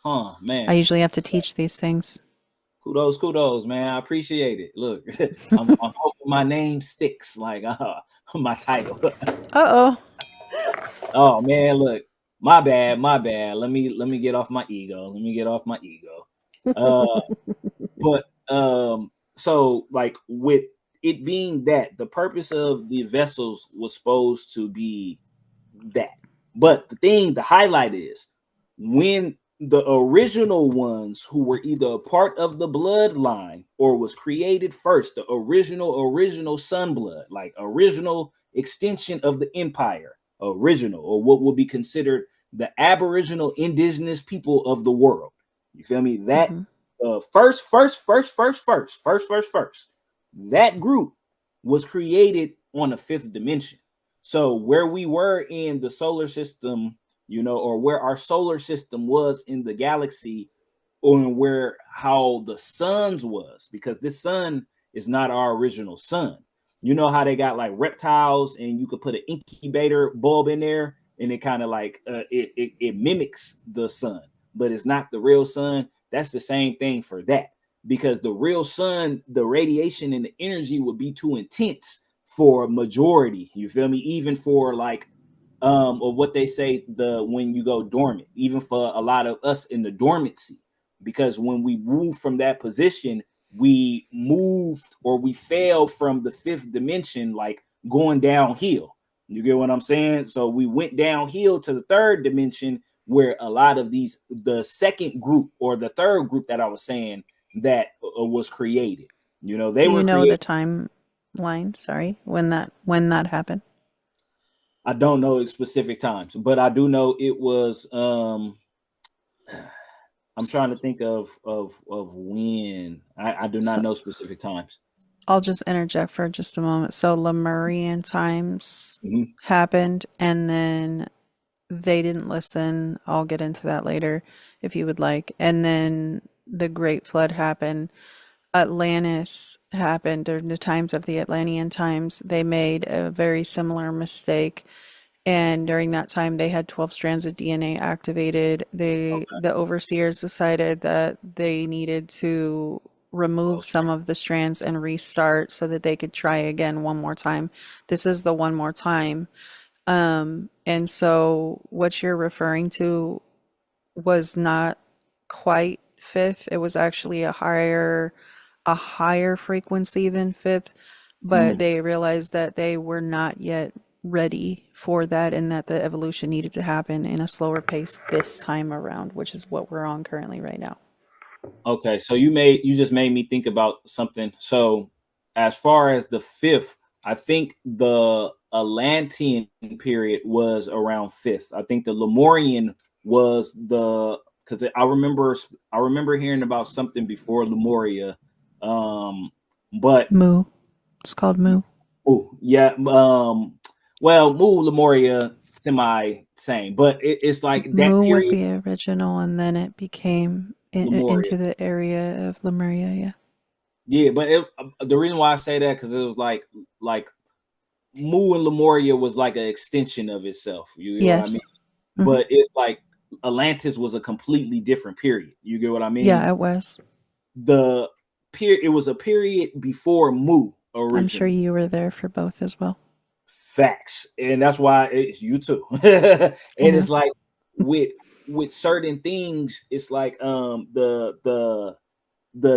Speaker 2: I
Speaker 1: man,
Speaker 2: usually have to teach these things.
Speaker 1: kudos, man. I appreciate it. Look, I'm hoping my name sticks, like my title.
Speaker 2: Uh-oh.
Speaker 1: Oh man, look, my bad. Let me get off my ego. Let me get off my ego. Uh, but so like with it being that the purpose of the vessels was supposed to be that. But the highlight is when the original ones who were either a part of the bloodline or was created first, the original sunblood, like original extension of the empire, original, or what would be considered the aboriginal indigenous people of the world. You feel me? That
Speaker 2: Hmm.
Speaker 1: first, that group was created on the fifth dimension. So where we were in the solar system, or where our solar system was in the galaxy, or where how the sun's was, because this sun is not our original sun. You know how they got like reptiles, and you could put an incubator bulb in there, and it kind of like it mimics the sun, but it's not the real sun. That's the same thing for that, because the real sun, the radiation and the energy would be too intense for a majority. You feel me? Even for like or what they say, the when you go dormant, even for a lot of us in the dormancy, because when we move from that position, we moved or we fell from the fifth dimension, like going downhill. You get what I'm saying? So we went downhill to the third dimension, where a lot of the second group or the third group that I was saying that was created. They
Speaker 2: Do
Speaker 1: were
Speaker 2: you know the
Speaker 1: created.
Speaker 2: timeline? Sorry, when that happened?
Speaker 1: I don't know specific times, but I do know it was I'm
Speaker 2: S-
Speaker 1: trying to think of when. I do not
Speaker 2: So
Speaker 1: know specific times.
Speaker 2: I'll just interject for just a moment. So Lemurian times
Speaker 1: Mhm.
Speaker 2: happened, and then they didn't listen. I'll get into that later if you would like. And then the Great Flood happened. Atlantis happened during the times of the Atlantean times. They made a very similar mistake. And during that time, they had 12 strands of DNA activated. The overseers decided that they needed to remove
Speaker 1: Okay.
Speaker 2: some of the strands and restart so that they could try again one more time. This is the one more time. And so what you're referring to was not quite fifth. It was actually a higher frequency than fifth, but
Speaker 1: Mm.
Speaker 2: they realized that they were not yet ready for that and that the evolution needed to happen in a slower pace this time around, which is what we're on currently right now.
Speaker 1: Okay, so you just made me think about something. So as far as the fifth, I think the Atlantean period was around fifth. I think the Lemurian was the because I remember hearing about something before Lemuria. Um but
Speaker 2: Moo. It's called Moo.
Speaker 1: oh yeah, well Mu Lemuria semi same, but it's like that
Speaker 2: Moo was
Speaker 1: period
Speaker 2: the original, and then it became
Speaker 1: Lemuria.
Speaker 2: into the area of Lemuria. Yeah.
Speaker 1: Yeah, but the reason why I say that because it was like Mu and Lemuria was like an extension of itself. You get what I mean?
Speaker 2: Yes. Hmm.
Speaker 1: But it's like Atlantis was a completely different period. You get what I mean?
Speaker 2: Yeah, it was.
Speaker 1: The it was a period before Mu
Speaker 2: I'm sure
Speaker 1: originally.
Speaker 2: you were there for both as well.
Speaker 1: Facts, and that's why it's you too. And
Speaker 2: I know.
Speaker 1: it's like with certain things, it's like the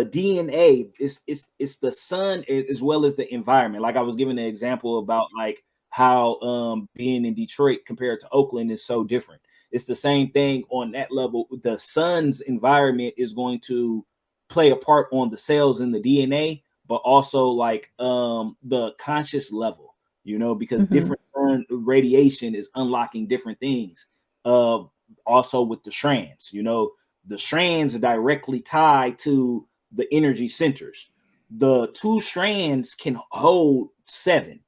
Speaker 1: DNA it's the sun as well as the environment. Like I was giving an example about like how being in Detroit compared to Oakland is so different. It's the same thing on that level. The sun's environment is going to play a part on the cells in the DNA, but also like the conscious level, because
Speaker 2: Hmm.
Speaker 1: different sun radiation is unlocking different things. Also with the strands, the strands are directly tied to the energy centers. The two strands can hold seven.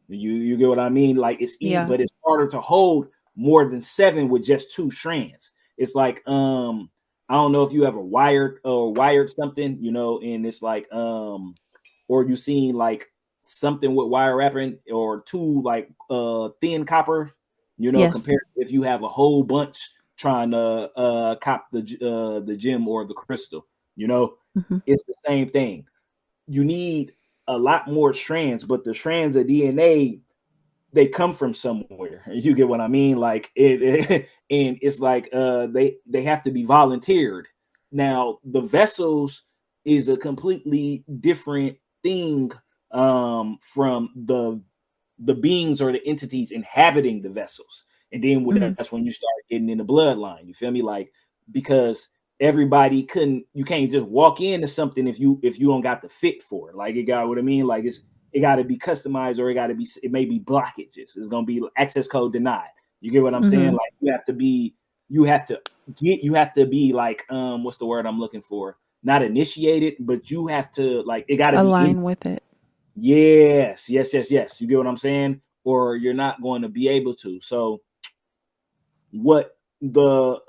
Speaker 1: You get what I mean? Like
Speaker 2: Yeah.
Speaker 1: but it's harder to hold more than seven with just two strands. It's like I don't know if you ever wired something, and it's like or you seen like something with wire wrapping or two like thin copper,
Speaker 2: Yes.
Speaker 1: compared if you have a whole bunch trying to cop the gem or the crystal, you know,
Speaker 2: Hmm.
Speaker 1: it's the same thing. You need a lot more strands, but the strands of DNA they come from somewhere. You get what I mean? Like and it's like they have to be volunteered. Now the vessels is a completely different thing from the beings or the entities inhabiting the vessels. And then
Speaker 2: Hmm.
Speaker 1: that's when you start getting in the bloodline. You feel me? Like because everybody you can't just walk into something if you don't got the fit for it. Like it got what I mean? Like it got to be customized or it may be blockages. It's going to be access code denied. You get what I'm saying?
Speaker 2: Hmm.
Speaker 1: Like you have to be like what's the word I'm looking for? Not initiated, but you have to like it got to be in.
Speaker 2: Align with it.
Speaker 1: Yes, yes, yes, yes. You get what I'm saying? Or you're not going to be able to. So what the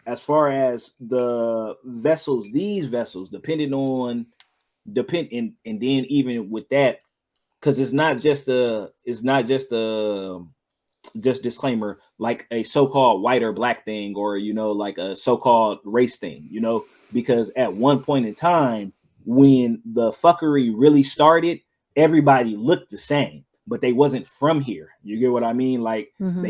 Speaker 1: as far as the vessels, these vessels, and then even with that, because it's not just a just disclaimer, like a so-called white or black thing, or like a so-called race thing, because at one point in time when the fuckery really started, everybody looked the same, but they wasn't from here. You get what I mean? Like
Speaker 2: Hmm.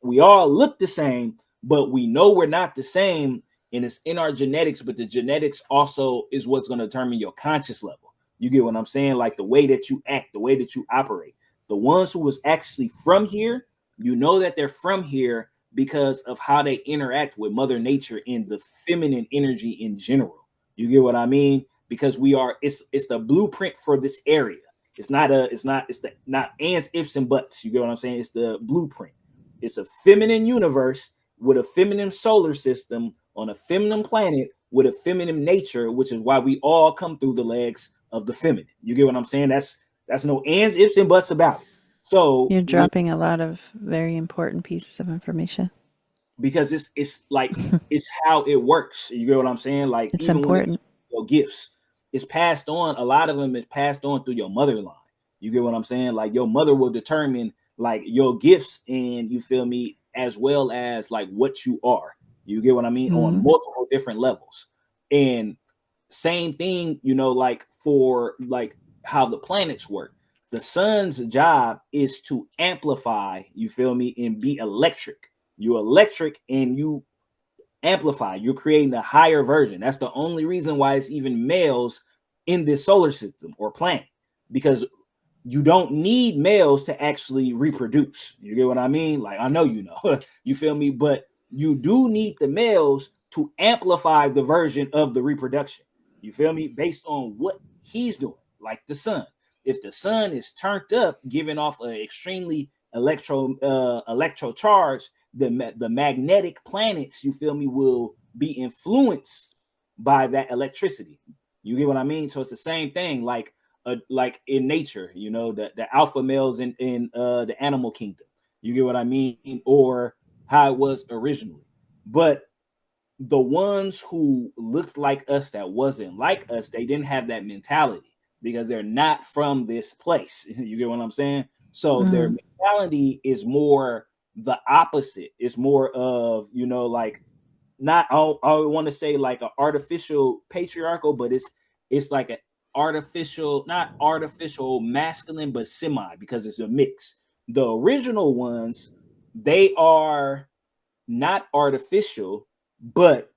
Speaker 1: we all look the same, but we know we're not the same, and it's in our genetics, but the genetics also is what's going to determine your conscious level. You get what I'm saying? Like the way that you act, the way that you operate. The ones who was actually from here, that they're from here because of how they interact with Mother Nature and the feminine energy in general. You get what I mean? Because it's the blueprint for this area. It's the not ands, ifs, and buts. You get what I'm saying? It's the blueprint. It's a feminine universe with a feminine solar system on a feminine planet with a feminine nature, which is why we all come through the legs of the feminine. You get what I'm saying? That's no ands, ifs, and buts about it. So
Speaker 2: You're
Speaker 1: when
Speaker 2: dropping a lot of very important pieces of information.
Speaker 1: because it's like it's how it works. You get what I'm saying? Like
Speaker 2: It's
Speaker 1: even when it
Speaker 2: important.
Speaker 1: comes to your gifts, it's passed on. A lot of them is passed on through your mother line. You get what I'm saying? Like your mother will determine like your gifts and you feel me, as well as like what you are. You get what I mean? On
Speaker 2: Hmm.
Speaker 1: multiple different levels. And same thing, you know, like for like how the planets work. The sun's job is to amplify, you feel me, and be electric. You electric and you amplify. You're creating a higher version. That's the only reason why it's even males in this solar system or planet, because you don't need males to actually reproduce. You get what I mean? Like, I know you know, you feel me? But you do need the males to amplify the version of the reproduction. You feel me? Based on what he's doing, like the sun. If the sun is turned up, giving off an extremely electro charge, the magnetic planets, you feel me, will be influenced by that electricity. You get what I mean? So it's the same thing, like in nature, you know, the alpha males in the animal kingdom. You get what I mean? Or how it was originally. But the ones who looked like us that wasn't like us, they didn't have that mentality because they're not from this place. You get what I'm saying? So their
Speaker 2: Mm.
Speaker 1: mentality is more the opposite. It's more of, you know, like not I want to say like an artificial patriarchal, but it's like an artificial, not artificial masculine, but semi, because it's a mix. The original ones, they are not artificial, but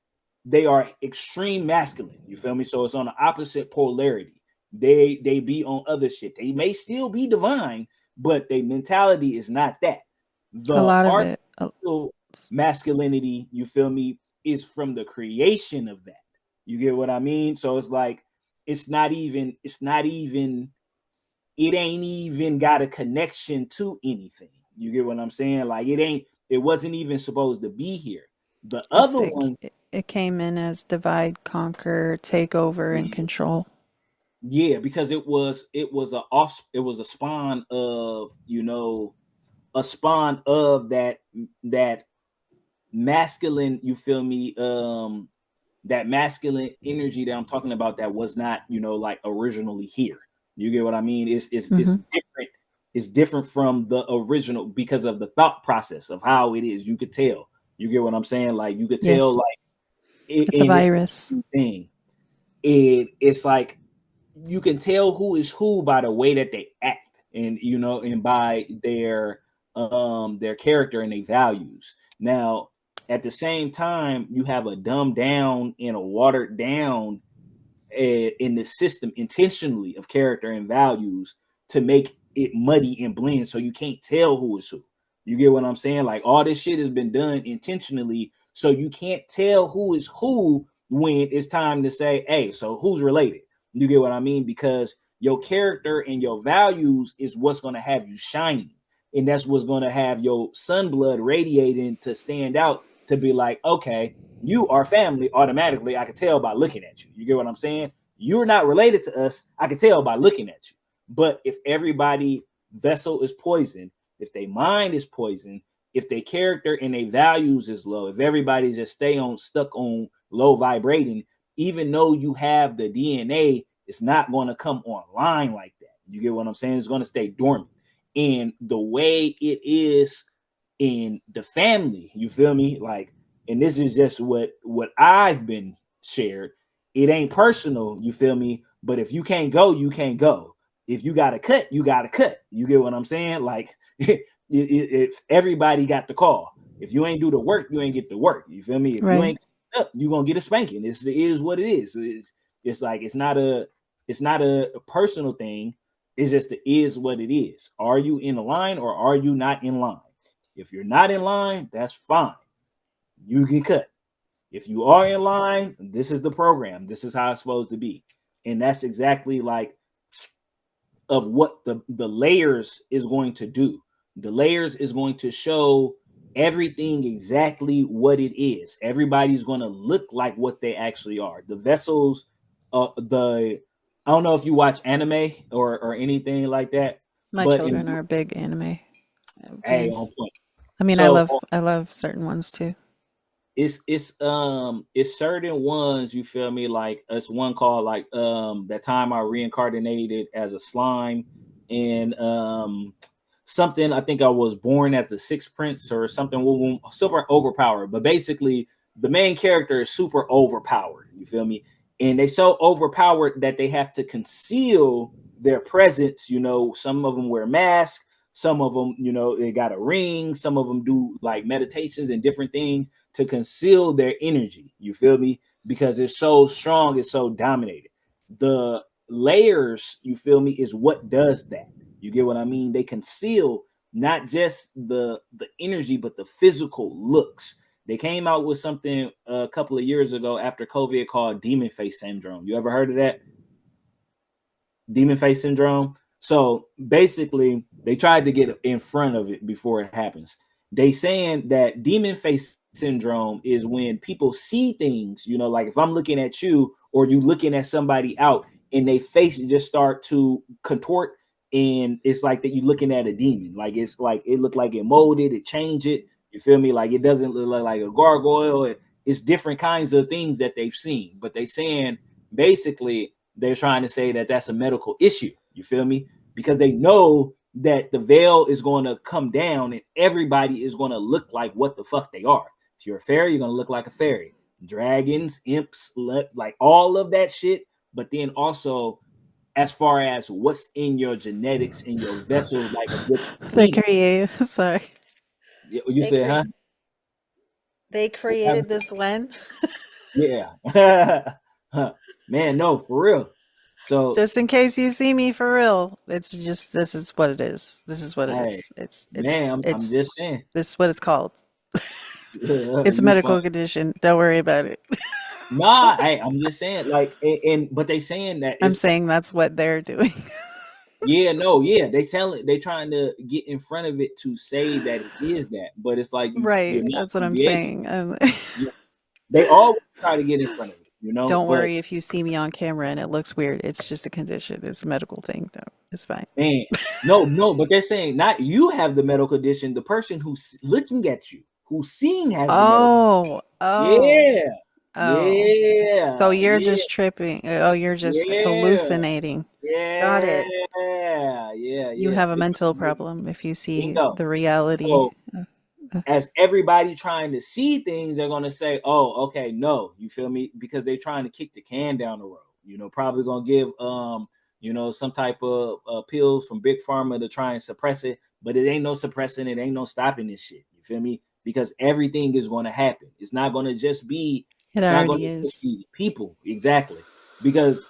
Speaker 1: they are extreme masculine. You feel me? So it's on the opposite polarity. They be on other shit. They may still be divine, but their mentality is not that.
Speaker 2: A
Speaker 1: The
Speaker 2: lot of it.
Speaker 1: artificial masculinity, you feel me, is from the creation of that. You get what I mean? So it's like it ain't even got a connection to anything. You get what I'm saying? Like it wasn't even supposed to be here. The
Speaker 2: It's
Speaker 1: other one,
Speaker 2: it came in as divide, conquer, take over, and
Speaker 1: yeah,
Speaker 2: control.
Speaker 1: yeah, because it was a spawn of, you know, a spawn of that masculine, you feel me, that masculine energy that I'm talking about that was not, you know, like originally here. You get what I mean? It's
Speaker 2: Hmm.
Speaker 1: different. It's different from the original because of the thought process of how it is. You could tell. You get what I'm saying? Like you could tell,
Speaker 2: Yes,
Speaker 1: like
Speaker 2: it's a
Speaker 1: and it's
Speaker 2: virus.
Speaker 1: the thing. It's like you can tell who is who by the way that they act, and you know, and by their character and their values. Now, at the same time, you have a dumbed down and a watered down in the system intentionally of character and values to make it muddy and blend so you can't tell who is who. You get what I'm saying? Like all this shit has been done intentionally so you can't tell who is who when it's time to say, hey, so who's related? You get what I mean? Because your character and your values is what's going to have you shining. And that's what's going to have your sun blood radiating to stand out to be like, okay, you are family automatically. I can tell by looking at you. You get what I'm saying? You're not related to us. I can tell by looking at you. But if everybody vessel is poisoned, if their mind is poisoned, if their character and their values is low, if everybody just stay on stuck on low vibrating, even though you have the DNA, it's not going to come online like that. You get what I'm saying? It's going to stay dormant. And the way it is in the family, you feel me? Like, and this is just what I've been shared. It ain't personal, you feel me? But if you can't go, you can't go. If you got to cut, you got to cut. You get what I'm saying? Like, if everybody got the call, if you ain't do the work, you ain't get the work. You feel me? If you
Speaker 2: Right.
Speaker 1: ain't up, you gonna get a spanking. It is what it is. It's like it's not a personal thing. It's just it is what it is. Are you in line or are you not in line? If you're not in line, that's fine. You get cut. If you are in line, this is the program. This is how it's supposed to be. And that's exactly like of what the layers is going to do. The layers is going to show everything exactly what it is. Everybody's going to look like what they actually are. The vessels, the I don't know if you watch anime or anything like that,
Speaker 2: My
Speaker 1: but
Speaker 2: children are big anime
Speaker 1: hey,
Speaker 2: fans.
Speaker 1: on point.
Speaker 2: I mean,
Speaker 1: So
Speaker 2: I love certain ones too.
Speaker 1: it's certain ones, you feel me, like it's one called like that time I reincarnated as a slime and something. I think I was born as the sixth prince or something super overpowered, but basically the main character is super overpowered, you feel me, and they so overpowered that they have to conceal their presence. Some of them wear masks, some of them, they got a ring, some of them do like meditations and different things to conceal their energy. You feel me? Because it's so strong, it's so dominated. The layers, you feel me, is what does that. You get what I mean? They conceal not just the energy, but the physical looks. They came out with something a couple of years ago after COVID called demon face syndrome. You ever heard of that? Demon face syndrome. So basically, they tried to get in front of it before it happens. They saying that demon face syndrome is when people see things, like if I'm looking at you or you looking at somebody out and they face just start to contort, and it's like that you looking at a demon. Like it's like it looked like it molded, it changed it. You feel me? Like it doesn't look like a gargoyle. It's different kinds of things that they've seen, but they saying basically they're trying to say that that's a medical issue. You feel me? Because they know that the veil is going to come down and everybody is going to look like what the fuck they are. If you're a fairy, you're going to look like a fairy. Dragons, imps, like all of that shit. But then also, as far as what's in your genetics, in your vessel, like of what you
Speaker 2: They
Speaker 1: feed.
Speaker 2: create, sorry.
Speaker 1: You
Speaker 2: They
Speaker 1: said, huh?
Speaker 2: create. They created this when?
Speaker 1: Yeah. Man, no, for real. So,
Speaker 2: Just in case you see me for real, it's just this is what it is. This is what it
Speaker 1: hey,
Speaker 2: is. It's it's
Speaker 1: man, I'm
Speaker 2: it's
Speaker 1: just saying.
Speaker 2: this is what it's called. It's a
Speaker 1: You fun.
Speaker 2: medical condition. Don't worry about it.
Speaker 1: Nah, hey, I'm just saying, like, but they saying that
Speaker 2: I'm
Speaker 1: it's
Speaker 2: saying that's what they're doing.
Speaker 1: yeah, no, yeah, they trying to get in front of it to say that it is that, but it's like you're
Speaker 2: Right.
Speaker 1: not
Speaker 2: That's what
Speaker 1: gonna
Speaker 2: I'm
Speaker 1: be able.
Speaker 2: saying.
Speaker 1: They always try to get in front of it,
Speaker 2: Don't
Speaker 1: but
Speaker 2: worry if you see me on camera and it looks weird. It's just a condition. It's a medical thing. No, it's fine.
Speaker 1: man, no, but they're saying not you have the medical condition, the person who's looking at you, who's seeing has the medical.
Speaker 2: Oh, oh,
Speaker 1: Yeah,
Speaker 2: oh. So
Speaker 1: yeah,
Speaker 2: you're
Speaker 1: yeah,
Speaker 2: just tripping. Oh, you're just
Speaker 1: yeah,
Speaker 2: hallucinating. Got
Speaker 1: yeah,
Speaker 2: it. You
Speaker 1: yeah.
Speaker 2: have a mental problem if you see
Speaker 1: Bingo.
Speaker 2: the reality.
Speaker 1: So as everybody trying to see things, they're gonna say, "Oh, okay, no," you feel me? Because they're trying to kick the can down the road. Probably gonna give some type of pills from big pharma to try and suppress it, but it ain't no suppressing it, ain't no stopping this shit. You feel me? Because everything is gonna happen. It's not gonna just be.
Speaker 2: It
Speaker 1: It's not gonna
Speaker 2: already
Speaker 1: just
Speaker 2: is.
Speaker 1: be people exactly because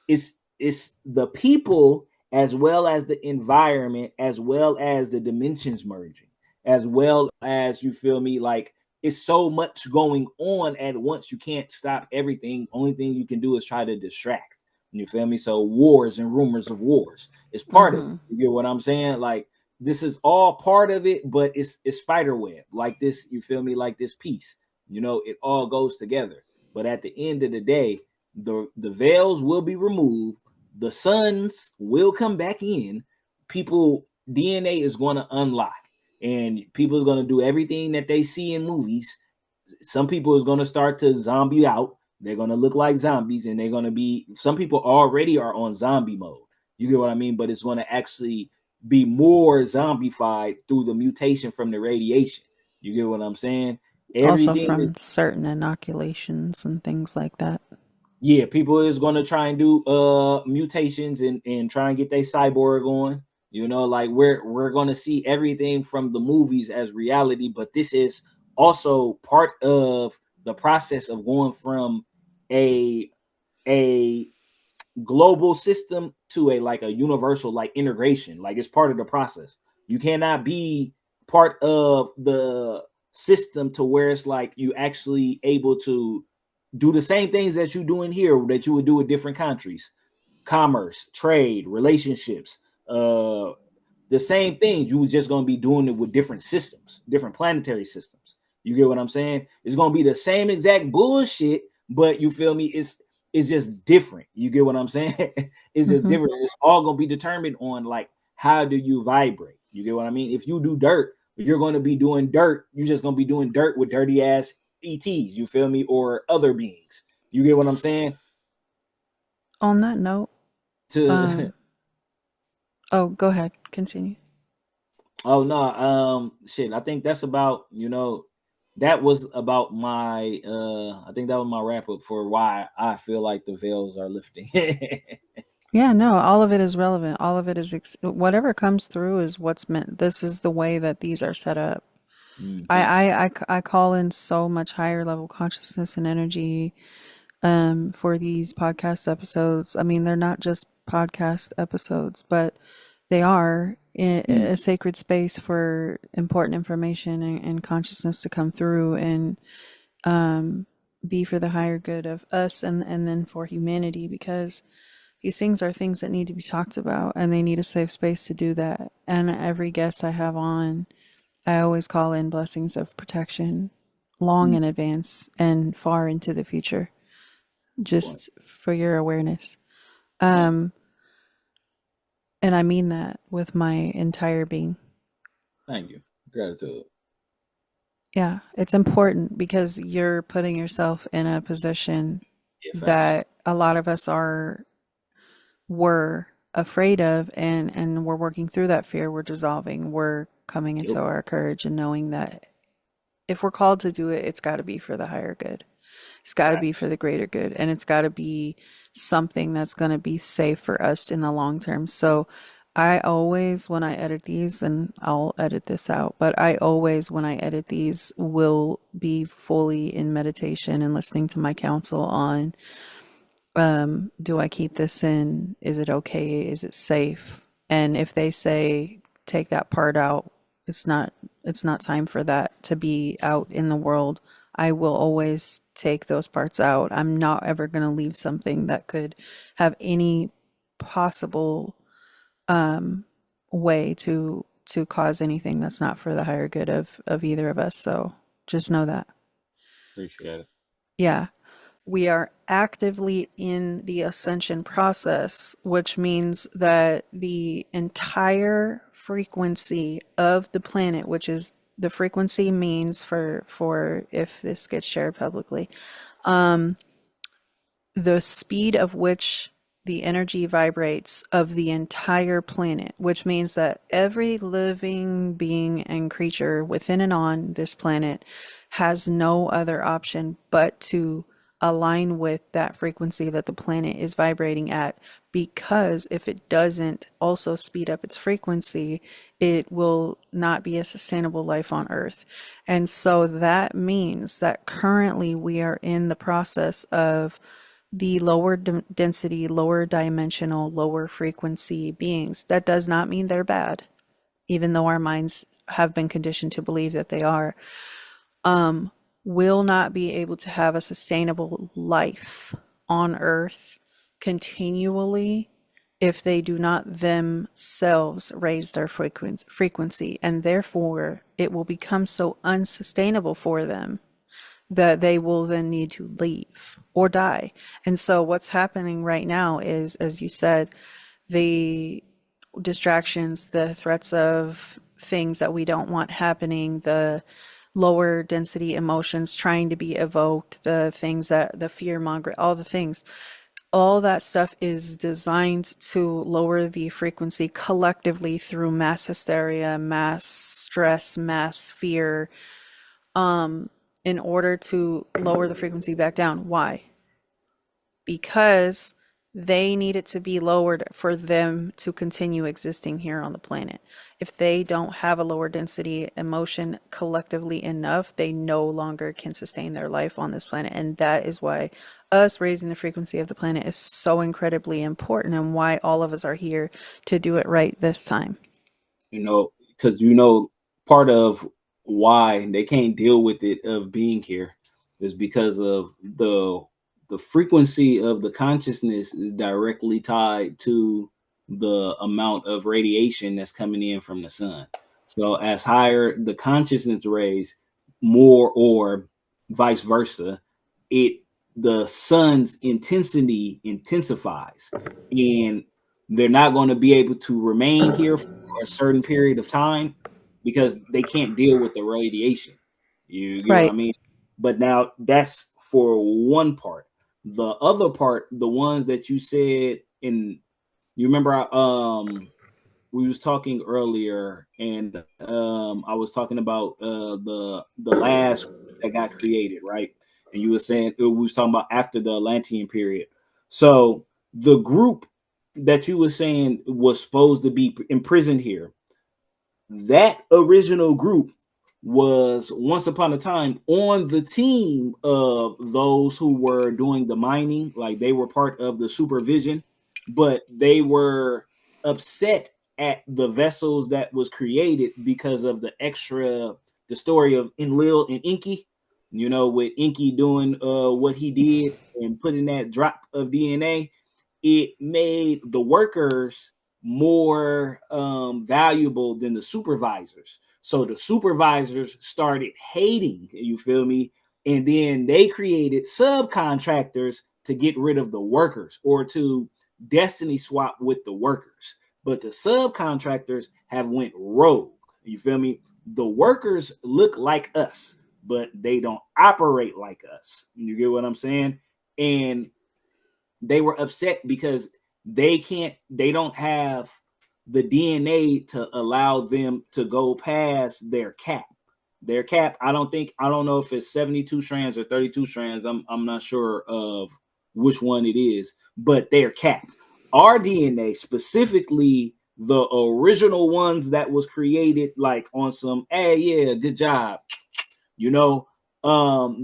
Speaker 1: it's the people as well as the environment as well as the dimensions merging as well as you feel me like it's so much going on at once you can't stop everything. Only thing you can do is try to distract. You feel me? So wars and rumors of wars is part of it.
Speaker 2: Mm-hmm.
Speaker 1: You get what I'm saying? Like this is all part of it, but it's spider web like this. You feel me? Like this piece. It all goes together. But at the end of the day, the veils will be removed, the suns will come back in, people DNA is going to unlock, and people is going to do everything that they see in movies. Some people is going to start to zombie out. They're going to look like zombies, and they're going to be. Some people already are on zombie mode. You get what I mean? But it's going to actually be more zombified through the mutation from the radiation. You get what I'm saying?
Speaker 2: Also
Speaker 1: Everything is
Speaker 2: from certain inoculations and things like that.
Speaker 1: yeah, people is gonna try and do mutations and try and get their cyborg on. Like we're gonna see everything from the movies as reality, but this is also part of the process of going from a a global system to a like a universal like integration. Like it's part of the process. You cannot be part of the system to where it's like you actually able to do the same things that you do in here that you would do with different countries, commerce, trade, relationships, the same things. You was just going to be doing it with different systems, different planetary systems. You get what I'm saying? It's going to be the same exact bullshit, but you feel me? It's just different. You get what I'm saying? It's just
Speaker 2: Mm-hmm.
Speaker 1: different. It's all going to be determined on like how do you vibrate. You get what I mean? If you do dirt, you're going to be doing dirt. You're just going to be doing dirt with dirty ass ETs. You feel me? Or other beings. You get what I'm saying?
Speaker 2: On that note,
Speaker 1: To
Speaker 2: um, oh, go ahead, continue.
Speaker 1: oh no, shit. I think that's about that was about my I think that was my wrap up for why I feel like the veils are lifting.
Speaker 2: Yeah, no, all of it is relevant. All of it is whatever comes through is what's meant. This is the way that these are set up.
Speaker 1: Thanks.
Speaker 2: I call in so much higher level consciousness and energy for these podcast episodes. I mean, they're not just podcast episodes, but they are
Speaker 1: Mm,
Speaker 2: a sacred space for important information and consciousness to come through and be for the higher good of us and then for humanity, because these things are things that need to be talked about and they need a safe space to do that. And every guest I have on, I always call in blessings of protection long
Speaker 1: mm,
Speaker 2: in advance and far into the future,
Speaker 1: point.
Speaker 2: just for your awareness.
Speaker 1: Thank you.
Speaker 2: Um, and I mean that with my entire being.
Speaker 1: Thank you. Gratitude.
Speaker 2: Yeah, it's important because you're putting yourself in a position
Speaker 1: Yeah, facts.
Speaker 2: that a lot of us were afraid of, and we're working through that fear. We're dissolving. We're coming into
Speaker 1: Yep.
Speaker 2: our courage and knowing that if we're called to do it, it's got to be for the higher good. It's got to be
Speaker 1: Facts.
Speaker 2: for the greater good, and it's got to be something that's going to be safe for us in the long term. So I always, when I edit these, and I'll edit this out, but I always, when I edit these, will be fully in meditation and listening to my counsel on, do I keep this in? Is it okay? Is it safe? And if they say take that part out, it's not it's not time for that to be out in the world. I will always take those parts out. I'm not ever going to leave something that could have any possible way to cause anything that's not for the higher good of either of us. So just know that.
Speaker 1: Appreciate it.
Speaker 2: Yeah. We are actively in the ascension process, which means that the entire frequency of the planet, which is the frequency means for if this gets shared publicly, the speed of which the energy vibrates of the entire planet, which means that every living being and creature within and on this planet has no other option but to align with that frequency that the planet is vibrating at. Because if it doesn't also speed up its frequency, it will not be a sustainable life on Earth. And so that means that currently we are in the process of the lower density, lower dimensional, lower frequency beings. That does not mean they're bad, even though our minds have been conditioned to believe that they are, will not be able to have a sustainable life on Earth continually if they do not themselves raise their frequency. And therefore, it will become so unsustainable for them that they will then need to leave or die. And so what's happening right now is, as you said, the distractions, the threats of things that we don't want happening, the lower density emotions trying to be evoked, the things that the fear monger, all the things, all that stuff is designed to lower the frequency collectively through mass hysteria, mass stress, mass fear, in order to lower the frequency back down. Why? Because they need it to be lowered for them to continue existing here on the planet. If they don't have a lower density emotion collectively enough, they no longer can sustain their life on this planet. And that is why us raising the frequency of the planet is so incredibly important, and why all of us are here to do it right this time.
Speaker 1: Because part of why they can't deal with it of being here is because of the frequency of the consciousness is directly tied to the amount of radiation that's coming in from the sun. So as higher the consciousness rays, more or vice versa, it the sun's intensity intensifies, and they're not going to be able to remain here for a certain period of time because they can't deal with the radiation. You get what I
Speaker 2: Right.
Speaker 1: mean? But now that's for one part. The other part, the ones that you said in, you remember, we was talking earlier, and I was talking about the last that got created, right? And you were saying we was talking about after the Atlantean period. So the group that you were saying was supposed to be imprisoned here, that original group was once upon a time on the team of those who were doing the mining, like they were part of the supervision, but they were upset at the vessels that was created because of the extra, the story of Enlil and Inky, with Inky doing what he did and putting that drop of DNA. It made the workers more valuable than the supervisors. So the supervisors started hating, you feel me? And then they created subcontractors to get rid of the workers or to destiny swap with the workers. But the subcontractors have went rogue. You feel me? The workers look like us, but they don't operate like us. You get what I'm saying? And they were upset because they don't have the DNA to allow them to go past their cap. Their cap, I don't know if it's 72 strands or 32 strands. I'm not sure of which one it is, but they're capped. Our DNA, specifically the original ones that was created like on some, hey, yeah, good job, you know,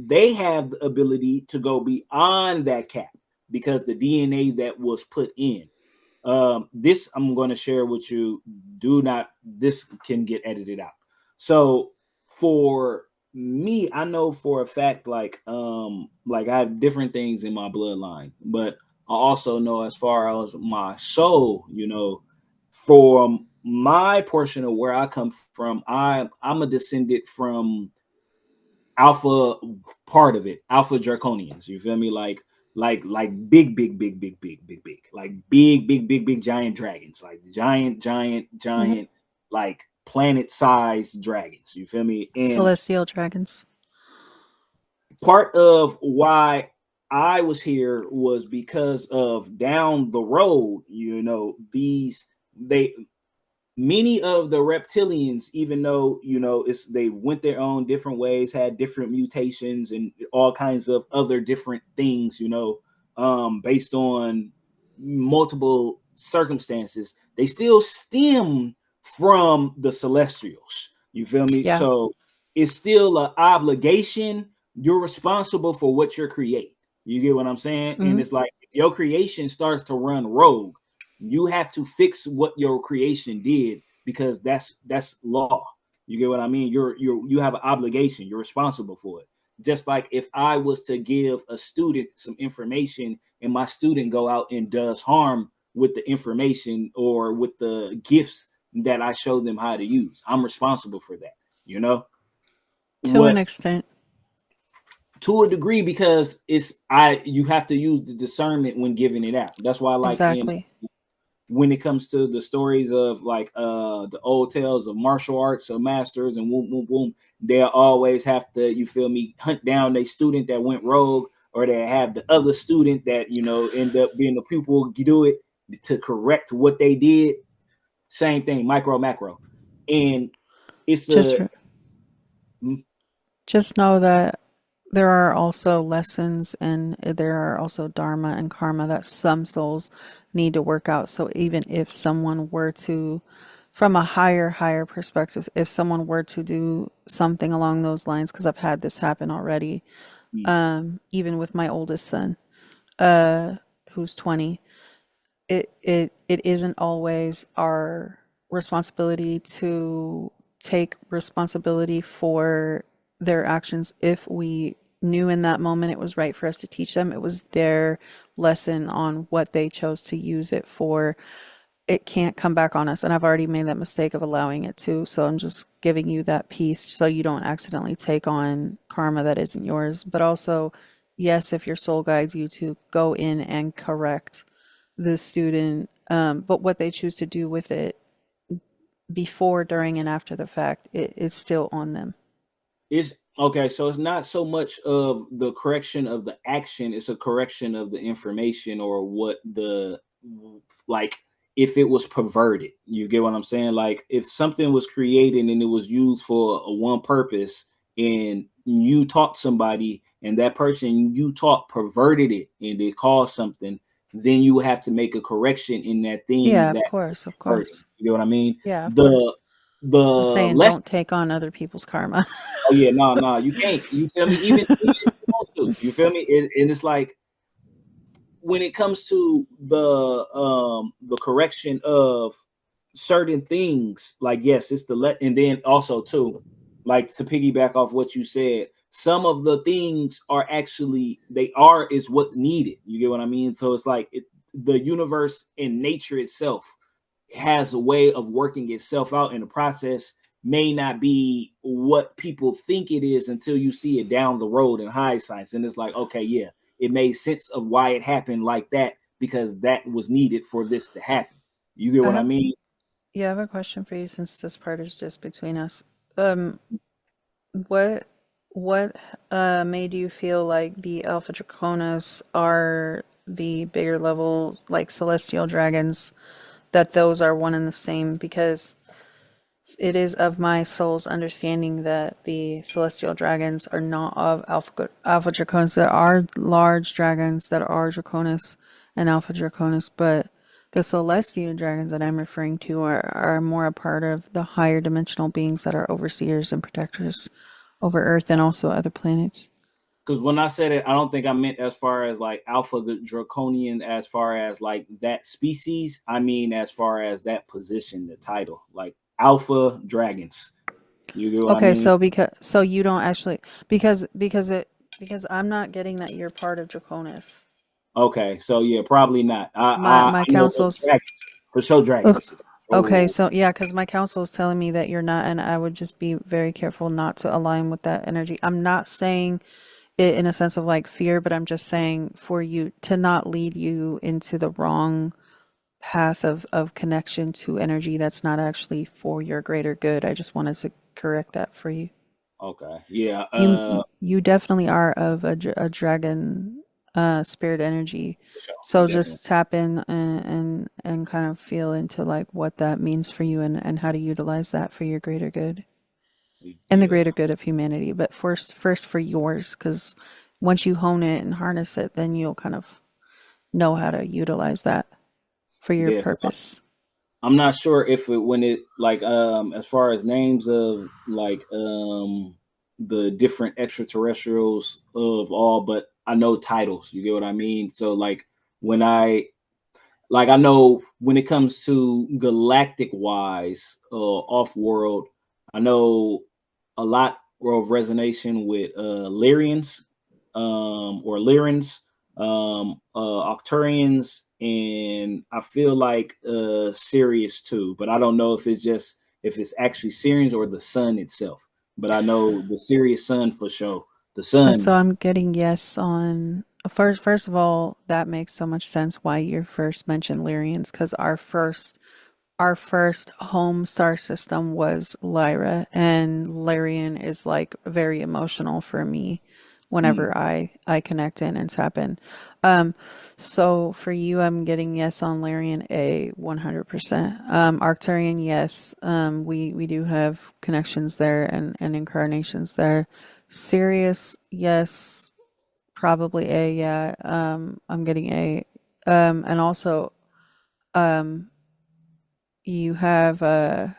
Speaker 1: they have the ability to go beyond that cap because the DNA that was put in. This I'm going to share with you. Do not, this can get edited out. So for me, I know for a fact, like I have different things in my bloodline, but I also know as far as my soul, from my portion of where I come from, I'm a descendant from alpha, part of it, alpha draconians. You feel me? Like big, like big giant dragons, like
Speaker 2: Mhm.
Speaker 1: giant, like planet sized dragons. You feel me? And
Speaker 2: Celestial dragons.
Speaker 1: part of why I was here was because of down the road, these they many of the reptilians, even though it's they went their own different ways, had different mutations and all kinds of other different things, based on multiple circumstances, they still stem from the celestials. You feel me?
Speaker 2: Yeah.
Speaker 1: So it's still an obligation. You're responsible for what you're creating. You get what I'm saying? And
Speaker 2: Hmm.
Speaker 1: it's like if your creation starts to run rogue, you have to fix what your creation did because that's law. You get what I mean? You have an obligation. You're responsible for it. Just like if I was to give a student some information and my student go out and does harm with the information or with the gifts that I show them how to use, I'm responsible for that. You know
Speaker 2: To an
Speaker 1: what?
Speaker 2: extent.
Speaker 1: To a degree, because you have to use the discernment when giving it out. That's why, like in
Speaker 2: Exactly.
Speaker 1: when it comes to the stories of like the old tales of martial arts or masters and boom boom boom, they always have to, you feel me, hunt down a student that went rogue, or they have the other student that end up being the pupil, do it to correct what they did. Same thing, micro macro. And it's
Speaker 2: Just
Speaker 1: a
Speaker 2: re- just know that there are also lessons and there are also dharma and karma that some souls need to work out. So even if someone were to, from a higher perspective, if someone were to do something along those lines, because I've had this happen already, even with my oldest son, who's 20, it isn't always our responsibility to take responsibility for their actions. If we knew in that moment it was right for us to teach them, it was their lesson on what they chose to use it for. It can't come back on us, and I've already made that mistake of allowing it to, so I'm just giving you that piece so you don't accidentally take on karma that isn't yours. But also, yes, if your soul guides you to go in and correct the student, but what they choose to do with it before, during, and after the fact, it is still on them.
Speaker 1: It's okay, so it's not so much of the correction of the action, it's a correction of the information or what the, like, if it was perverted. You get what I'm saying? Like if something was created and it was used for a one purpose, and you taught somebody and that person you taught perverted it and they caused something, then you have to make a correction in that thing
Speaker 2: Yeah, of
Speaker 1: that
Speaker 2: course, of
Speaker 1: perverted.
Speaker 2: course.
Speaker 1: You know what I mean?
Speaker 2: Yeah, of
Speaker 1: The
Speaker 2: course.
Speaker 1: the
Speaker 2: Just saying,
Speaker 1: lesson.
Speaker 2: don't take on other people's karma.
Speaker 1: Oh yeah, no, you can't. You feel me? Even if you want to, you feel me? And it's like when it comes to the correction of certain things, like yes, it's the let, and then also too, like to piggyback off what you said, some of the things are actually they are is what needed. You get what I mean? So it's like the universe and nature itself has a way of working itself out, and the process may not be what people think it is until you see it down the road in hindsight. And it's like, okay, yeah, it made sense of why it happened like that because that was needed for this to happen. You get
Speaker 2: I
Speaker 1: what I
Speaker 2: have,
Speaker 1: mean?
Speaker 2: yeah, I have a question for you since this part is just between us. Um, what what made you feel like the Alpha Draconas are the bigger level, like celestial dragons, that those are one and the same? Because it is of my soul's understanding that the celestial dragons are not of Alpha Draconis. There are large dragons that are Draconis and Alpha Draconis, but the celestial dragons that I'm referring to are more a part of the higher dimensional beings that are overseers and protectors over Earth and also other planets.
Speaker 1: Because when I said it, I don't think I meant as far as like alpha draconian, as far as like that species. I mean, as far as that position, the title, like alpha dragons. You get what I
Speaker 2: Okay,
Speaker 1: mean?
Speaker 2: so you don't actually because I'm not getting that you're part of Draconis.
Speaker 1: Okay, so yeah, probably not.
Speaker 2: My
Speaker 1: I know of
Speaker 2: council's
Speaker 1: dragons for sure.
Speaker 2: okay.
Speaker 1: Dragons.
Speaker 2: Okay,
Speaker 1: Oh,
Speaker 2: so yeah, because my counsel is telling me that you're not, and I would just be very careful not to align with that energy. I'm not saying it in a sense of like fear, but I'm just saying for you to not lead you into the wrong path of connection to energy that's not actually for your greater good. I just wanted to correct that for you.
Speaker 1: okay, yeah.
Speaker 2: You definitely are of a dragon spirit energy.
Speaker 1: For sure,
Speaker 2: So
Speaker 1: definitely.
Speaker 2: just tap in and kind of feel into like what that means for you and how to utilize that for your greater good and the
Speaker 1: Yeah,
Speaker 2: greater good of humanity. But first for yours, because once you hone it and harness it, then you'll kind of know how to utilize that for your
Speaker 1: yeah.
Speaker 2: purpose.
Speaker 1: I'm not sure if it when it like as far as names of like the different extraterrestrials of all, but I know titles. You get what I mean? So like when I know when it comes to galactic wise, off world, I know a lot of resonation with Lyrians, or Lyrans, Octurians, and I feel like Sirius too, but I don't know if it's actually Sirius or the sun itself. But I know the Sirius sun for sure. The
Speaker 2: So
Speaker 1: sun.
Speaker 2: I'm getting yes on first of all, that makes so much sense why you first mentioned Lyrians, because our first home star system was Lyra, and Lyrian is like very emotional for me
Speaker 1: Mm,
Speaker 2: whenever I connect in and tap in. Um, so for you, I'm getting yes on Lyrian A 100%. Arcturian, yes. We do have connections there and incarnations there. Sirius, yes, probably A, yeah. I'm getting A. And also, um, you have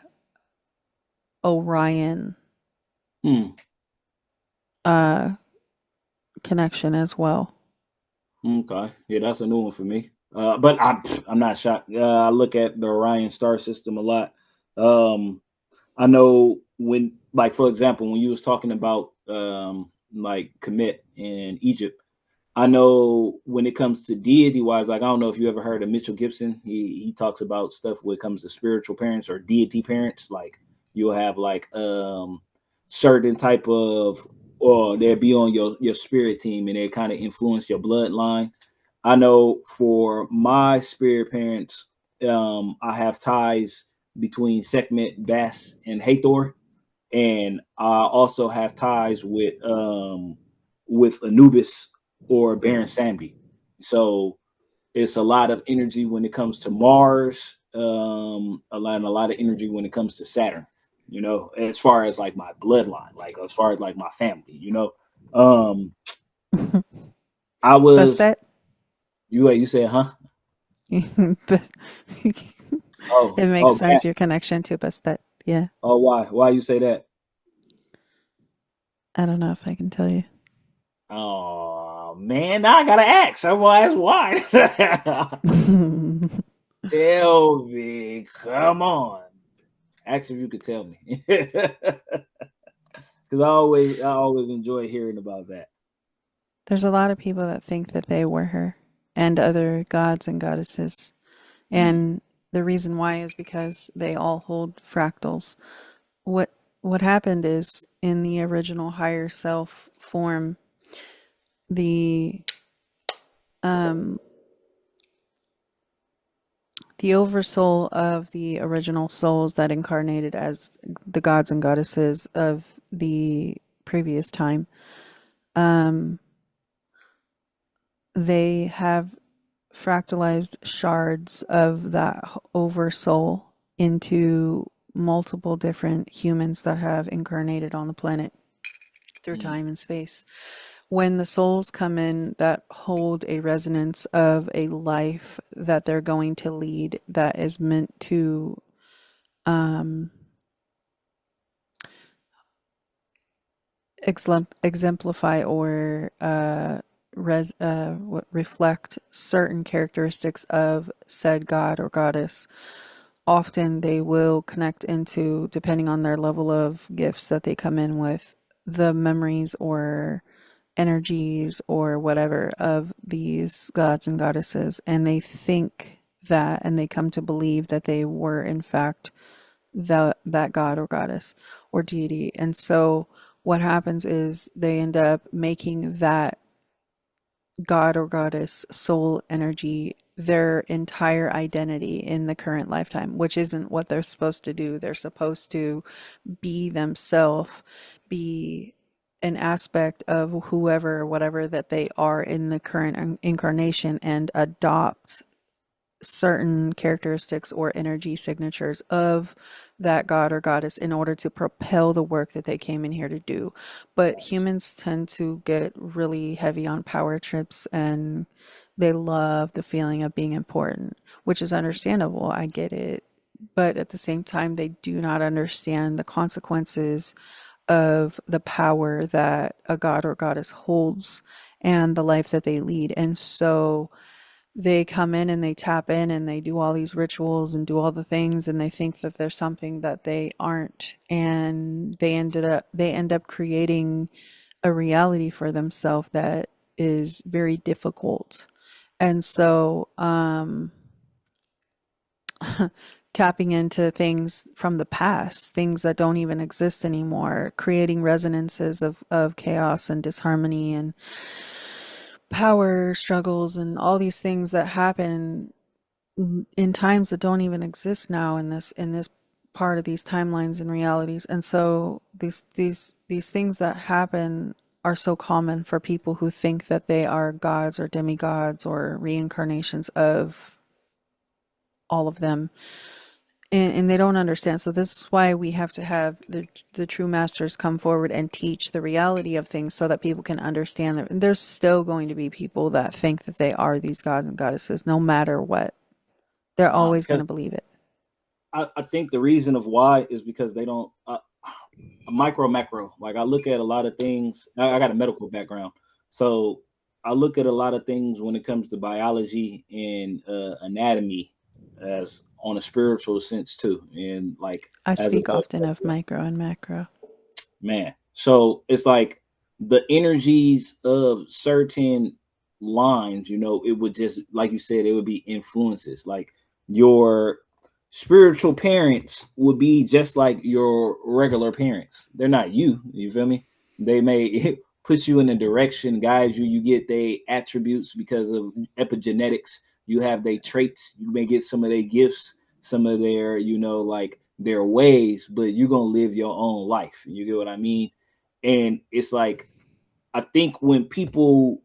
Speaker 2: Orion
Speaker 1: mm.
Speaker 2: uh connection as well.
Speaker 1: Okay, yeah, that's a new one for me. But I'm not shocked. I look at the Orion star system a lot. Um, I know when, like, for example, when you was talking about like Kemet in Egypt, I know when it comes to deity wise, like I don't know if you ever heard of Mitchell Gibson. He talks about stuff when it comes to spiritual parents or deity parents. Like you'll have like certain type of, or they'll be on your spirit team and they kind of influence your bloodline. I know for my spirit parents, I have ties between Sekhmet, Bass, and Hathor, and I also have ties with Anubis or Baron Samedi. So it's a lot of energy when it comes to Mars, a lot of energy when it comes to Saturn. You know, as far as like my bloodline, like as far as like my family. You know, um, I was
Speaker 2: Bastet?
Speaker 1: you said, huh?
Speaker 2: But
Speaker 1: Oh,
Speaker 2: it makes
Speaker 1: oh,
Speaker 2: sense, your connection to Bastet. Yeah.
Speaker 1: oh, why you say that?
Speaker 2: I don't know if I can tell you.
Speaker 1: Oh man, now I gotta ask. I'm gonna ask why. Tell me, come on. Ask if you could tell me, because I always enjoy hearing about that.
Speaker 2: There's a lot of people that think that they were her and other gods and goddesses.
Speaker 1: Mm,
Speaker 2: And the reason why is because they all hold fractals. What what happened is in the original higher self form, the um the oversoul of the original souls that incarnated as the gods and goddesses of the previous time, um, they have fractalized shards of that oversoul into multiple different humans that have incarnated on the planet through
Speaker 1: mm,
Speaker 2: time and space. When the souls come in that hold a resonance of a life that they're going to lead that is meant to um, exemplify or reflect certain characteristics of said god or goddess, often they will connect into, depending on their level of gifts that they come in with, the memories or energies or whatever of these gods and goddesses. And they think that, and they come to believe that they were, in fact, that god or goddess or deity. And so what happens is they end up making that god or goddess soul energy their entire identity in the current lifetime, which isn't what they're supposed to do. They're supposed to be themselves, be an aspect of whoever, whatever that they are in the current incarnation, and adopt certain characteristics or energy signatures of that god or goddess in order to propel the work that they came in here to do. But humans tend to get really heavy on power trips, and they love the feeling of being important, which is understandable. I get it. But at the same time, they do not understand the consequences of the power that a god or goddess holds and the life that they lead. And so they come in and they tap in and they do all these rituals and do all the things, and they think that there's something that they aren't, and they end up creating a reality for themselves that is very difficult. And so tapping into things from the past, things that don't even exist anymore, creating resonances of chaos and disharmony and power struggles and all these things that happen in times that don't even exist now in this part of these timelines and realities. And so these things that happen are so common for people who think that they are gods or demigods or reincarnations of all of them, and they don't understand. So this is why we have to have the true masters come forward and teach the reality of things so that people can understand that. And there's still going to be people that think that they are these gods and goddesses no matter what. They're always going
Speaker 1: because
Speaker 2: to believe it.
Speaker 1: I think the reason of why is because they don't micro macro. Like I look at a lot of things. I got a medical background, so I look at a lot of things when it comes to biology and anatomy as on a spiritual sense too, and like
Speaker 2: I
Speaker 1: as a
Speaker 2: speak often of micro and macro.
Speaker 1: man. So it's like the energies of certain lines, you know, it would just like you said, it would be influences. Like your spiritual parents would be just like your regular parents. They're not you. You feel me? They may put you in a direction, guide you. You get their attributes because of epigenetics. You have their traits. You may get some of their gifts, some of their, you know, like their ways, but you're gonna live your own life. You get what I mean? And it's like I think when people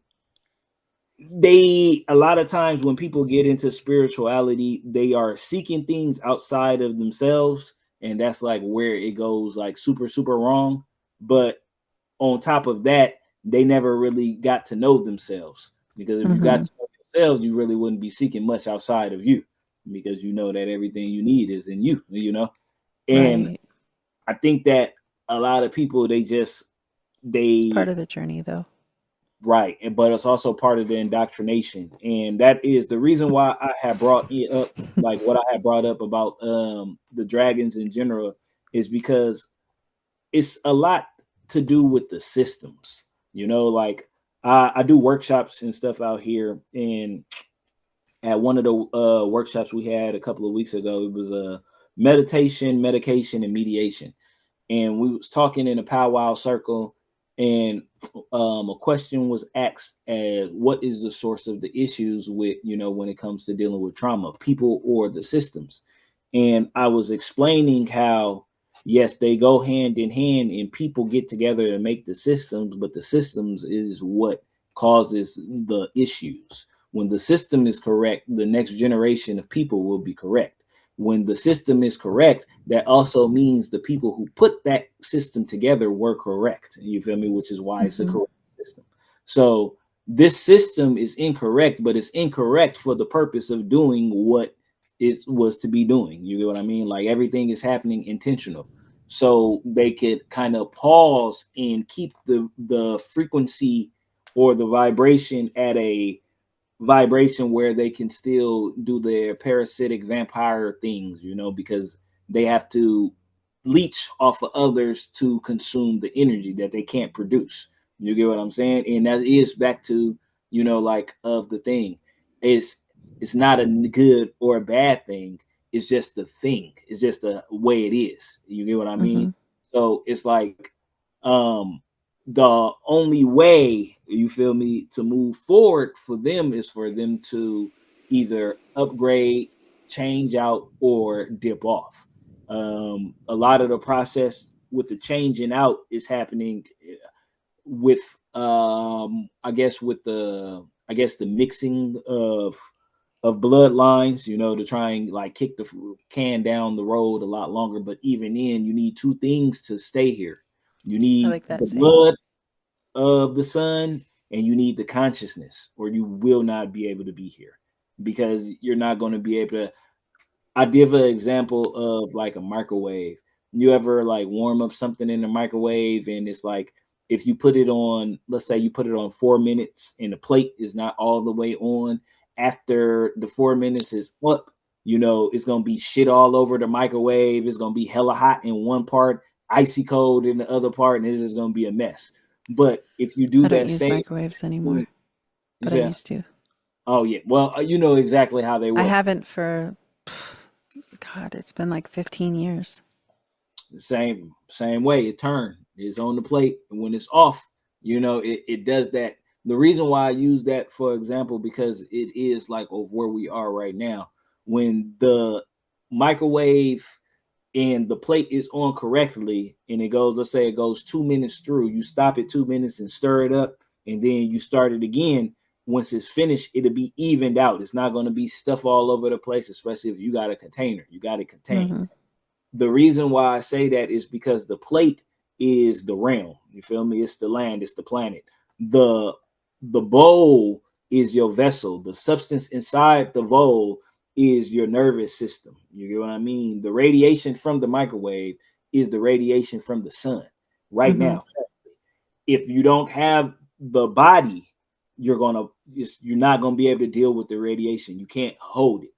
Speaker 1: they, a lot of times when people get into spirituality, they are seeking things outside of themselves, and that's like where it goes like super super wrong. But on top of that, they never really got to know themselves, because if you got
Speaker 2: Mm-hmm.
Speaker 1: to know yourselves, you really wouldn't be seeking much outside of you, because you know that everything you need is in you, you know. And
Speaker 2: Right.
Speaker 1: I think that a lot of people, they just
Speaker 2: It's part
Speaker 1: they
Speaker 2: of the journey, though.
Speaker 1: right, and but it's also part of the indoctrination, and that is the reason why I had brought it up, like what I had brought up about the dragons in general, is because it's a lot to do with the systems. You know, like I do workshops and stuff out here, and at one of the workshops we had a couple of weeks ago, it was a meditation, medication, and mediation, and we was talking in a powwow circle, and a question was asked as what is the source of the issues with, you know, when it comes to dealing with trauma, people or the systems. And I was explaining how yes, they go hand in hand, and people get together to make the systems, but the systems is what causes the issues. When the system is correct, the next generation of people will be correct. When the system is correct, that also means the people who put that system together were correct. You feel me? Which is why it's a
Speaker 2: Mm-hmm.
Speaker 1: correct system. So this system is incorrect, but it's incorrect for the purpose of doing what it was to be doing. You get what I mean? Like everything is happening intentional. So they could kind of pause and keep the frequency or the vibration at a vibration where they can still do their parasitic vampire things, you know, because they have to leech off of others to consume the energy that they can't produce. You get what I'm saying? And that is back to, you know, like of the thing. It's it's not a good or a bad thing. It's just the thing. It's just the way it is. You get what I
Speaker 2: Mm-hmm.
Speaker 1: mean? So it's like um the only way, you feel me, to move forward for them is for them to either upgrade, change out, or dip off. A lot of the process with the changing out is happening with I guess with the mixing of bloodlines, you know, to try and like kick the can down the road a lot longer. But even then, you need two things to stay here. You
Speaker 2: I
Speaker 1: need
Speaker 2: like
Speaker 1: the
Speaker 2: that saying.
Speaker 1: blood of the sun, and you need the consciousness, or you will not be able to be here, because you're not going to be able to. I give an example of like a microwave. You ever like warm up something in the microwave, and it's like if you put it on, let's say you put it on 4 minutes and the plate is not all the way on, after the 4 minutes is up, you know, it's gonna be shit all over the microwave. It's gonna be hella hot in one part, icy cold in the other part, and it's just gonna be a mess. But if you do
Speaker 2: I don't
Speaker 1: that
Speaker 2: use
Speaker 1: same
Speaker 2: microwaves
Speaker 1: thing,
Speaker 2: anymore,
Speaker 1: you
Speaker 2: but I
Speaker 1: say,
Speaker 2: used to.
Speaker 1: oh yeah, well, you know exactly how they
Speaker 2: I
Speaker 1: work.
Speaker 2: haven't for, God, it's been like 15 years.
Speaker 1: The same way it turns. It's on the plate, and when it's off, you know, it does that. The reason why I use that for example, because it is like of where we are right now. When the microwave and the plate is on correctly, and it goes, let's say it goes 2 minutes through, you stop at 2 minutes and stir it up, and then you start it again. Once it's finished, it'll be evened out. It's not going to be stuff all over the place, especially if you got a container, you got it contained.
Speaker 2: Mm-hmm.
Speaker 1: The reason why I say that is because the plate is the realm. You feel me? It's the land, it's the planet. The the bowl is your vessel. The substance inside the bowl is your nervous system. You get what I mean? The radiation from the microwave is the radiation from the sun right
Speaker 2: Mm-hmm.
Speaker 1: now. If you don't have the body, you're not gonna be able to deal with the radiation. You can't hold it.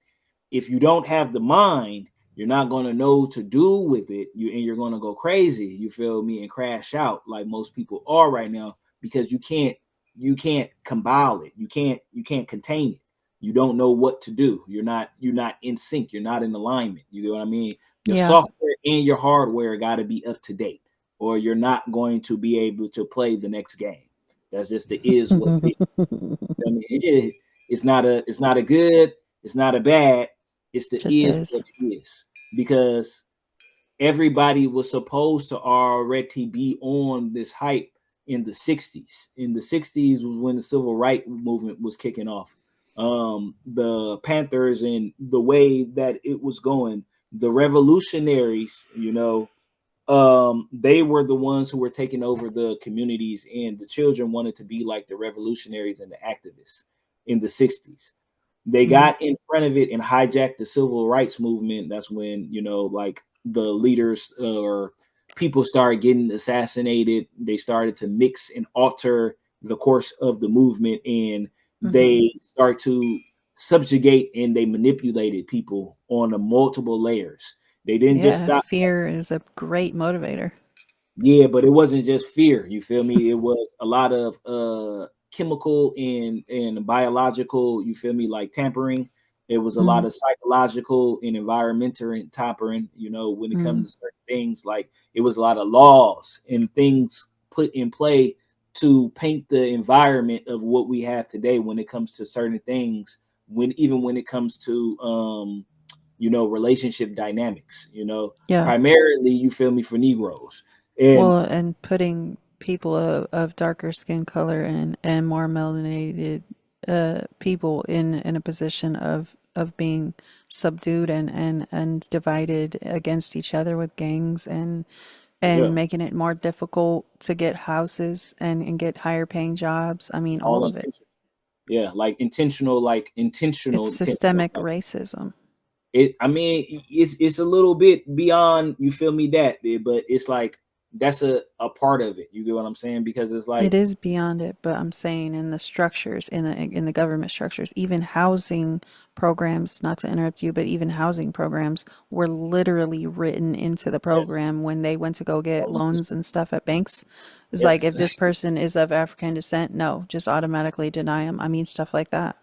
Speaker 1: If you don't have the mind, you're not going to know to do with it. You're going to go crazy, you feel me, and crash out like most people are right now, because you can't compile it. You can't contain it. You don't know what to do. You're not in sync. You're not in alignment. You get what I mean? Your
Speaker 2: Yeah.
Speaker 1: software and your hardware got to be up to date, or you're not going to be able to play the next game. That's just the is what it is. I mean, it's not a good, it's not a bad, it's the
Speaker 2: Just
Speaker 1: is
Speaker 2: is.
Speaker 1: what it is. Because everybody was supposed to already be on this hype in the 60s. In the 60s was when the civil rights movement was kicking off. The Panthers and the way that it was going, the revolutionaries, they were the ones who were taking over the communities, and the children wanted to be like the revolutionaries and the activists in the 60s. They
Speaker 2: Mm.
Speaker 1: got in front of it and hijacked the civil rights movement. That's when, like the leaders or people started getting assassinated. They started to mix and alter the course of the movement, and
Speaker 2: Hmm.
Speaker 1: they start to subjugate and they manipulated people on a multiple layers. They didn't just
Speaker 2: Yeah,
Speaker 1: stop.
Speaker 2: fear is a great motivator.
Speaker 1: Yeah, but it wasn't just fear. You feel me? It was a lot of chemical and biological. You feel me? Like tampering. It was a lot
Speaker 2: Mm.
Speaker 1: of psychological and environmental and tampering. When it
Speaker 2: Mm.
Speaker 1: comes to certain things, like it was a lot of laws and things put in play to paint the environment of what we have today when it comes to certain things. When it comes to relationship dynamics.
Speaker 2: Yeah.
Speaker 1: Primarily, you feel me, for Negroes. And
Speaker 2: Well, and putting people of darker skin color and more melanated people in a position of being subdued and divided against each other with gangs and
Speaker 1: yeah,
Speaker 2: making it more difficult to get houses and get higher paying jobs. I mean, all
Speaker 1: all
Speaker 2: of it.
Speaker 1: intentional. Yeah, like
Speaker 2: It's
Speaker 1: intentional.
Speaker 2: systemic racism.
Speaker 1: I mean, it's a little bit beyond. You feel me? But it's like that's a part of it. You get what I'm saying? Because it's
Speaker 2: It
Speaker 1: like
Speaker 2: is beyond it, but I'm saying in the structures, in the government structures, even housing programs, not to interrupt you, but even housing programs were literally written into the
Speaker 1: yes,
Speaker 2: program when they went to go get
Speaker 1: all
Speaker 2: loans
Speaker 1: intentional.
Speaker 2: and stuff at banks. It's like
Speaker 1: Yes,
Speaker 2: if this person is of African descent, no, just automatically deny them. I mean, stuff like that.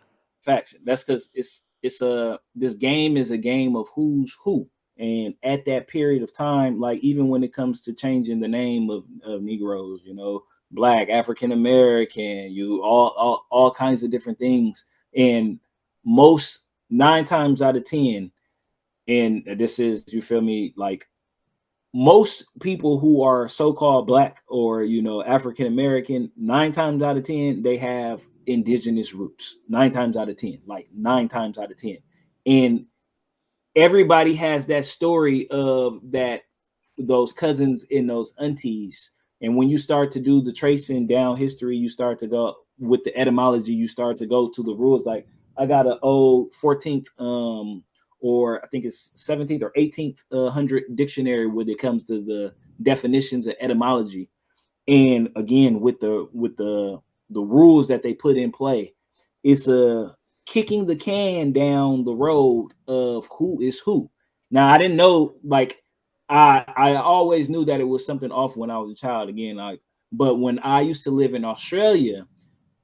Speaker 1: facts. That's because it's a this game is a game of who's who. And at that period of time, like even when it comes to changing the name of Negroes, Black, African American, you all kinds of different things. And most 9 times out of 10, and this is, you feel me, like most people who are so-called black or African American, 9 times out of 10 they have indigenous roots. 9 times out of 10, like 9 times out of 10. And everybody has that story of that, those cousins and those aunties. And when you start to do the tracing down history, you start to go with the etymology, you start to go to the rules. Like I got an old 14th or I think it's 17th or 18th hundred dictionary when it comes to the definitions of etymology. And again, with the rules that they put in play, it's a kicking the can down the road of who is who. Now I didn't know, like I always knew that it was something off when I was a child. Again, like, but when I used to live in Australia,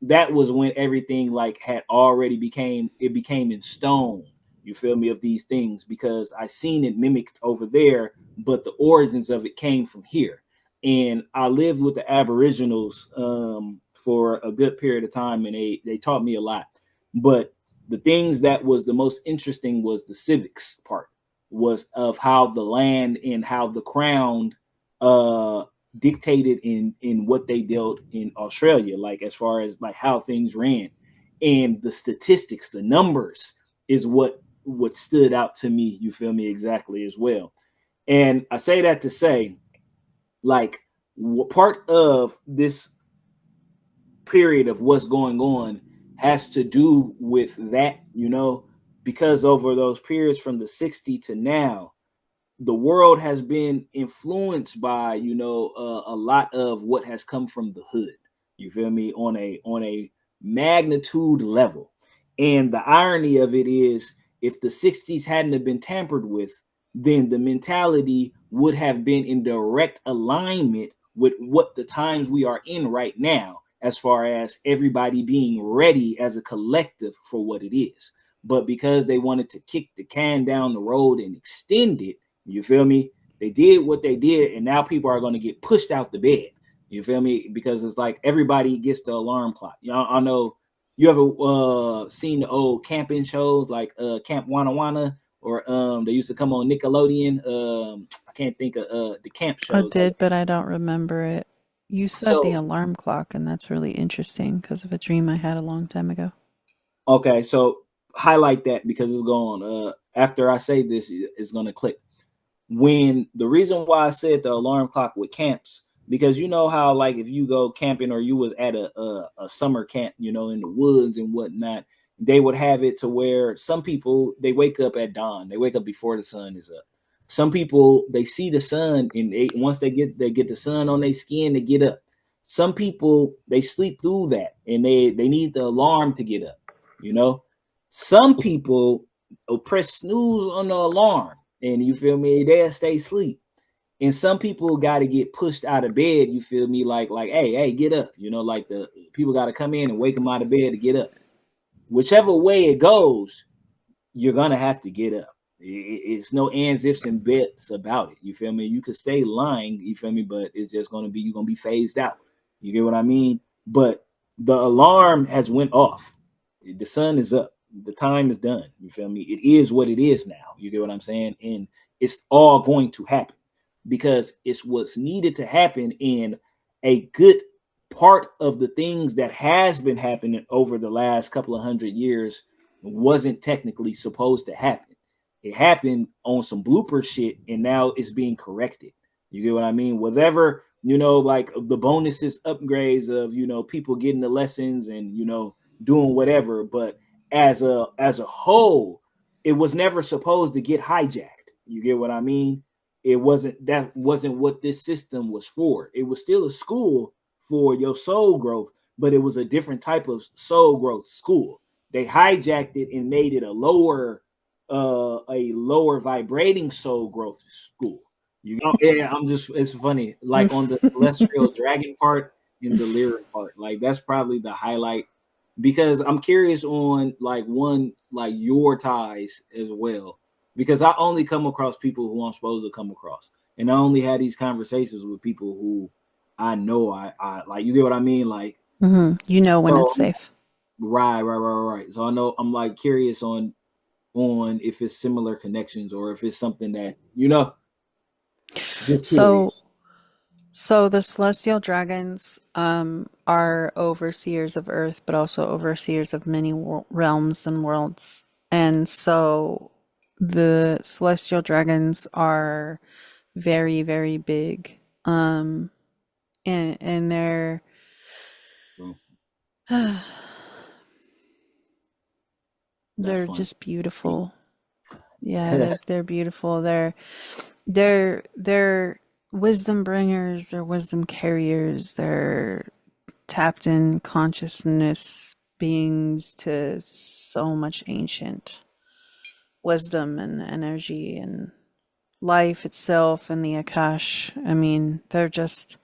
Speaker 1: that was when everything like had already became in stone. You feel me, of these things, because I seen it mimicked over there, but the origins of it came from here. And I lived with the Aboriginals for a good period of time, and they taught me a lot. But the things that was the most interesting was the civics part, was of how the land and how the crown uh dictated in what they dealt in Australia, like as far as like how things ran. And the statistics, the numbers is what stood out to me, you feel me, exactly as well. And I say that to say, like, part of this period of what's going on has to do with that, because over those periods from the 60 to now, the world has been influenced by a lot of what has come from the hood. You feel me, on a magnitude level. And the irony of it is, if the 60s hadn't have been tampered with, then the mentality would have been in direct alignment with what the times we are in right now, as far as everybody being ready as a collective for what it is. But because they wanted to kick the can down the road and extend it, you feel me? They did what they did, and now people are going to get pushed out the bed. You feel me? Because it's like everybody gets the alarm clock. I know you ever seen the old camping shows like Camp Wana Wana, or they used to come on Nickelodeon. I can't think of the camp
Speaker 2: I
Speaker 1: shows like
Speaker 2: did, but I don't remember it. You said the
Speaker 1: So
Speaker 2: alarm clock, and that's really interesting because of a dream I had a long time ago.
Speaker 1: okay, so highlight that because it's going. After I say this, it's gonna click. When the reason why I said the alarm clock with camps, because you know how like if you go camping or you was at a summer camp, you know, in the woods and whatnot, they would have it to where some people they wake up at dawn, they wake up before the sun is up. Some people they see the sun and once they get the sun on their skin, they get up. Some people they sleep through that and they need the alarm to get up. You know, some people press snooze on the alarm and you feel me, they'll stay asleep. And some people got to get pushed out of bed. You feel me, like hey, get up. You know, like the people got to come in and wake them out of bed to get up. Whichever way it goes, you're gonna have to get up. It's no ands, ifs, and bits about it. You feel me? You could stay lying. You feel me? But it's just gonna be you're gonna be phased out. You get what I mean? But the alarm has went off. The sun is up. The time is done. You feel me? It is what it is now. You get what I'm saying? And it's all going to happen because it's what's needed to happen. And a good part of the things that has been happening over the last couple of 100 years wasn't technically supposed to happen. It happened on some blooper shit, and now it's being corrected. You get what I mean? Whatever, you know, like the bonuses, upgrades of, you know, people getting the lessons and, you know, doing whatever. But as a whole, it was never supposed to get hijacked. You get what I mean? That wasn't what this system was for. It was still a school for your soul growth, but it was a different type of soul growth school. They hijacked it and made it a lower vibrating soul growth school. You know, yeah, it's funny. Like on the celestial dragon part in the lyric part, like that's probably the highlight because I'm curious on like one like your ties as well because I only come across people who I'm supposed to come across, and I only had these conversations with people who I know I like. You get what I mean? Like
Speaker 2: You know when it's
Speaker 1: so,
Speaker 2: safe.
Speaker 1: right. So I know I'm like curious on if it's similar connections or if it's something that just
Speaker 2: So,
Speaker 1: curious.
Speaker 2: so the celestial dragons are overseers of Earth, but also overseers of many realms and worlds. And so the celestial dragons are very, very big. And
Speaker 1: So that's
Speaker 2: they're
Speaker 1: funny.
Speaker 2: just beautiful. Yeah, they're beautiful. They're wisdom bringers, they're wisdom carriers, they're tapped in consciousness beings to so much ancient wisdom and energy and life itself and the Akash. I mean, they're just,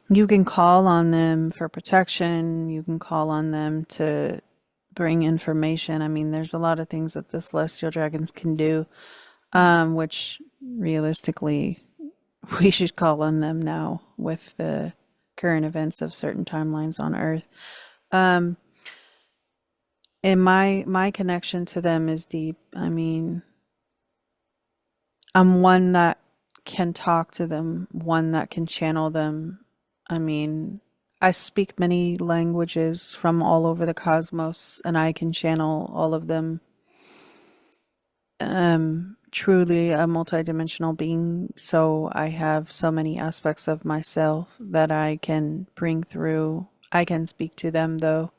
Speaker 2: you can call on them for protection, you can call on them to bring information. I mean, there's a lot of things that the celestial dragons can do, which realistically we should call on them now with the current events of certain timelines on Earth. Um, and my connection to them is deep. I mean, I'm one that can talk to them, one that can channel them. I mean, I speak many languages from all over the cosmos, and I can channel all of them. Truly a multidimensional being, so I have so many aspects of myself that I can bring through. I can speak to them though.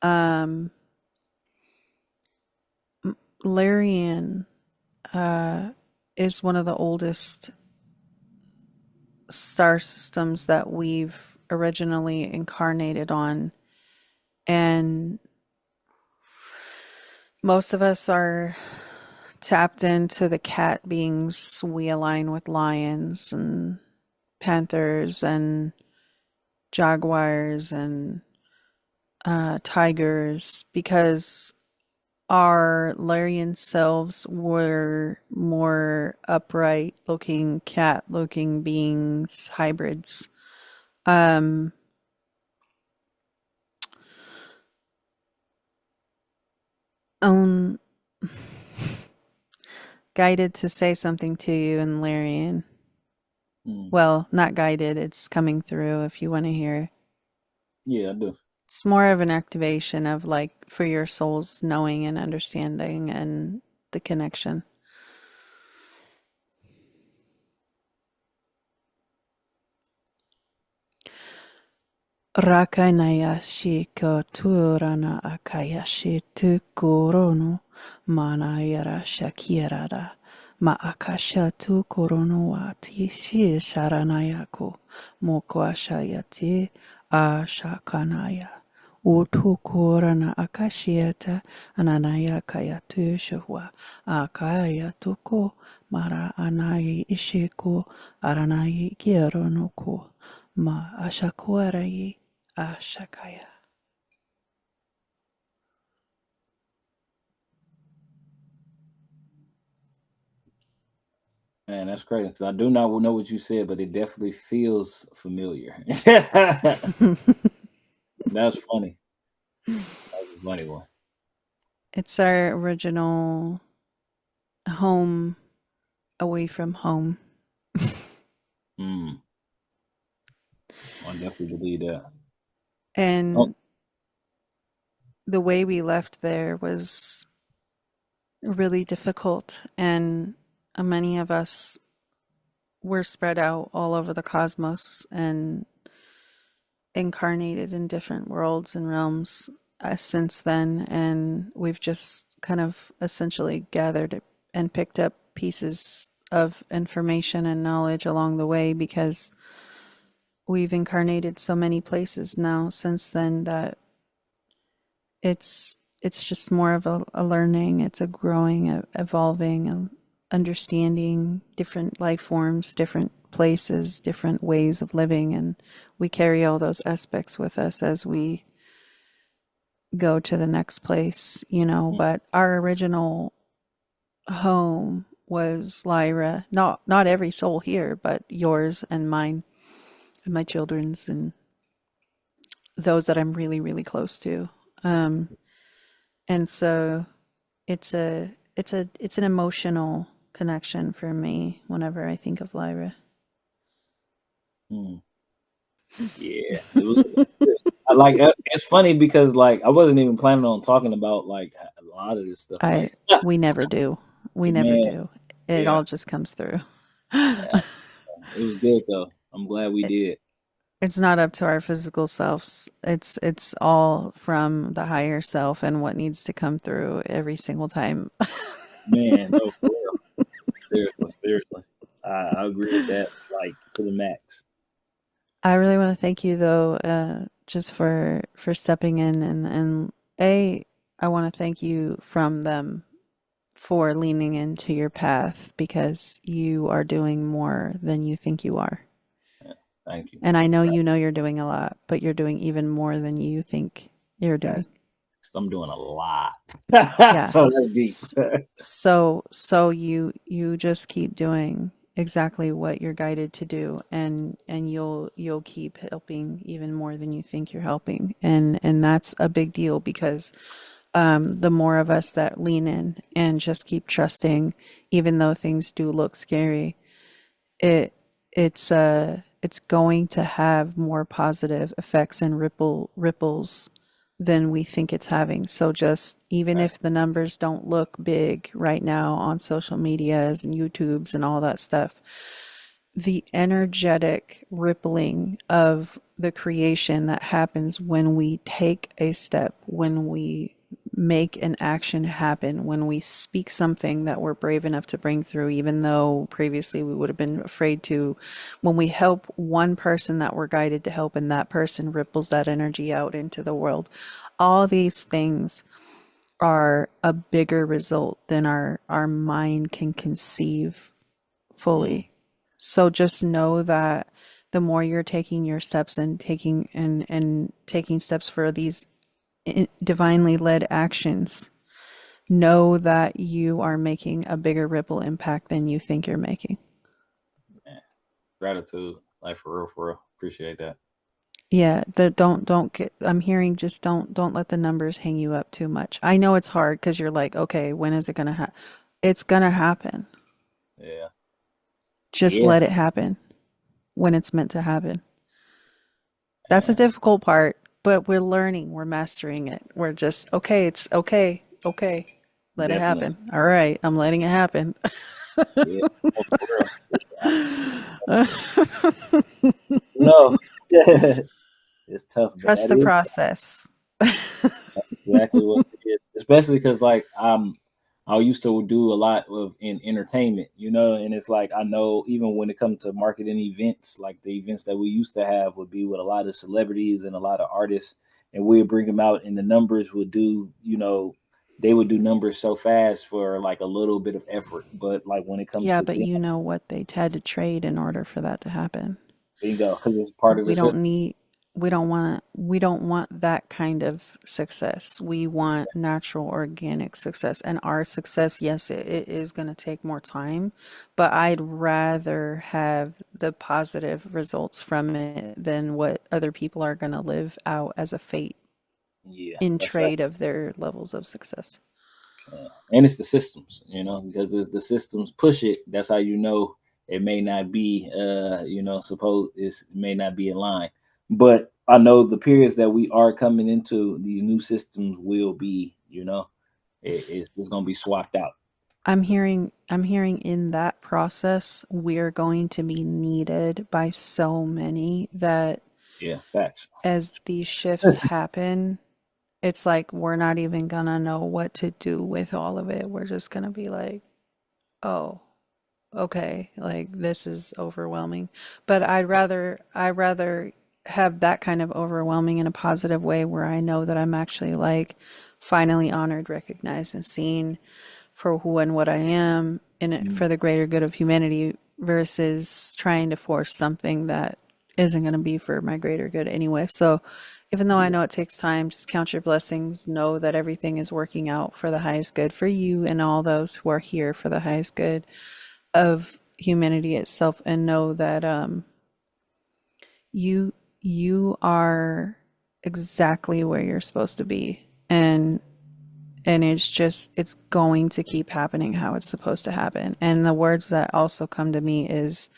Speaker 2: Um, Larian is one of the oldest star systems that we've originally incarnated on, and most of us are tapped into the cat beings. We align with lions and panthers and jaguars and tigers because our Larian selves were more upright looking, cat looking beings, hybrids. Um, um, guided to say something to you in Larian.
Speaker 1: Mm.
Speaker 2: Well, not guided, it's coming through if you want to hear.
Speaker 1: Yeah, I do.
Speaker 2: It's more of an activation of like for your soul's knowing and understanding and the connection. Rakainaya shiko turana akayashi tukorono manayara shakirada ma akasha tukorono wa tishi sharanayako mokwashayati ashakanaya utukorana akashieta ananaya kayatu shahwa akaya tuko mara anayi ishiko aranayi kironoko ma ashakuarayi Ashakaya.
Speaker 1: Man, that's crazy because I do not know what you said, but it definitely feels familiar. That's funny. That's a funny one.
Speaker 2: It's our original home away from home.
Speaker 1: Mm, I definitely believe that. Oh,
Speaker 2: And the way we left there was really difficult. And many of us were spread out all over the cosmos and incarnated in different worlds and realms since then. And we've just kind of essentially gathered and picked up pieces of information and knowledge along the way because we've incarnated so many places now since then that it's just more of a learning, it's a growing, a evolving, a understanding different life forms, different places, different ways of living, and we carry all those aspects with us as we go to the next place, you know.
Speaker 1: mm,
Speaker 2: But our original home was Lyra. Not every soul here, but yours and mine and my children's and those that I'm really, really close to. Um, and so it's an emotional connection for me whenever I think of Lyra.
Speaker 1: mm. Yeah, it was. I like. It's funny because like I wasn't even planning on talking about like a lot of this stuff.
Speaker 2: I
Speaker 1: Like,
Speaker 2: We never do. We never
Speaker 1: man,
Speaker 2: do. It
Speaker 1: yeah,
Speaker 2: all just comes through.
Speaker 1: yeah, it was good though. I'm glad we did.
Speaker 2: It's not up to our physical selves. It's all from the higher self and what needs to come through every single time.
Speaker 1: Man, no, for real. Seriously, seriously. I agree with that, like to the max.
Speaker 2: I really want to thank you though, just for stepping in and a I want to thank you from them for leaning into your path because you are doing more than you think you are.
Speaker 1: Yeah, thank you.
Speaker 2: And I know you're doing a lot, but you're doing even more than you think you're doing.
Speaker 1: That's I'm doing a lot.
Speaker 2: Yeah.
Speaker 1: So that's deep.
Speaker 2: So you just keep doing exactly what you're guided to do and you'll keep helping even more than you think you're helping. And that's a big deal because the more of us that lean in and just keep trusting, even though things do look scary, it it's going to have more positive effects and ripples than we think it's having. So just even
Speaker 1: Right.
Speaker 2: if the numbers don't look big right now on social medias and YouTubes and all that stuff, the energetic rippling of the creation that happens when we take a step, when we make an action happen, when we speak something that we're brave enough to bring through, even though previously we would have been afraid to, when we help one person that we're guided to help and that person ripples that energy out into the world, all these things are a bigger result than our mind can conceive
Speaker 1: Mm,
Speaker 2: fully. So just know that the more you're taking your steps and taking steps for these divinely led actions, know that you are making a bigger ripple impact than you think you're making.
Speaker 1: man. Gratitude. Like for real. Appreciate that.
Speaker 2: Yeah, the don't get I'm hearing just don't let the numbers hang you up too much. I know it's hard because you're like, okay, when is it gonna happen? It's gonna happen.
Speaker 1: Yeah.
Speaker 2: Just
Speaker 1: Yeah.
Speaker 2: let it happen. when it's meant to happen. That's a difficult part, but we're learning, we're mastering it. We're just, okay, it's okay, okay, let it
Speaker 1: Definitely.
Speaker 2: happen. All right, I'm letting it happen.
Speaker 1: Yeah. Oh, for real. No. It's tough, but
Speaker 2: Trust
Speaker 1: that
Speaker 2: the
Speaker 1: is
Speaker 2: process.
Speaker 1: exactly what it is. Especially because like I used to do a lot of in entertainment, and it's like I know even when it comes to marketing events, like the events that we used to have would be with a lot of celebrities and a lot of artists, and we'd bring them out, and the numbers would do, they would do numbers so fast for like a little bit of effort, but like when it comes
Speaker 2: Yeah,
Speaker 1: to
Speaker 2: but
Speaker 1: them,
Speaker 2: you know what they had to trade in order for that to happen.
Speaker 1: bingo, because it's part of the
Speaker 2: We don't
Speaker 1: system.
Speaker 2: need we don't want that kind of success. We want natural organic success. And our success, yes, it is going to take more time, but I'd rather have the positive results from it than what other people are going to live out as a fate
Speaker 1: Yeah,
Speaker 2: in
Speaker 1: that's fact.
Speaker 2: trade of their levels of success.
Speaker 1: And it's the systems, because the systems push it. That's how you know it may not be, suppose it may not be in line. But I know the periods that we are coming into, these new systems will be, it's going to be swapped out.
Speaker 2: I'm hearing in that process we're going to be needed by so many that
Speaker 1: Yeah, facts.
Speaker 2: as these shifts happen, it's like we're not even gonna know what to do with all of it. We're just gonna be like, oh, okay, like this is overwhelming. But I'd rather have that kind of overwhelming in a positive way where I know that I'm actually like finally honored, recognized, and seen for who and what I am in it
Speaker 1: Mm,
Speaker 2: for the greater good of humanity versus trying to force something that isn't going to be for my greater good anyway. So even though I
Speaker 1: yeah,
Speaker 2: know it takes time, just count your blessings, know that everything is working out for the highest good for you and all those who are here for the highest good of humanity itself, and know that you you are exactly where you're supposed to be, and it's going to keep happening how it's supposed to happen. And the words that also come to me is,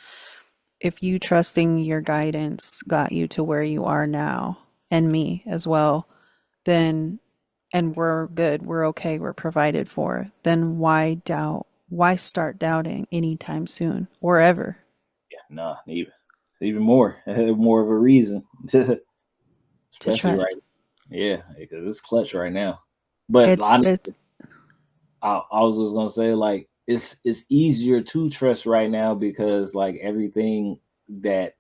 Speaker 2: if you trusting your guidance got you to where you are now, and me as well, then, and we're good, we're okay, we're provided for, then why doubt? Why start doubting anytime soon or ever?
Speaker 1: nah, even more, more of a reason,
Speaker 2: To
Speaker 1: especially right.
Speaker 2: trust.
Speaker 1: Yeah, because it's clutch right now. But
Speaker 2: It's
Speaker 1: honestly, I was just gonna say like it's easier to trust right now because like everything that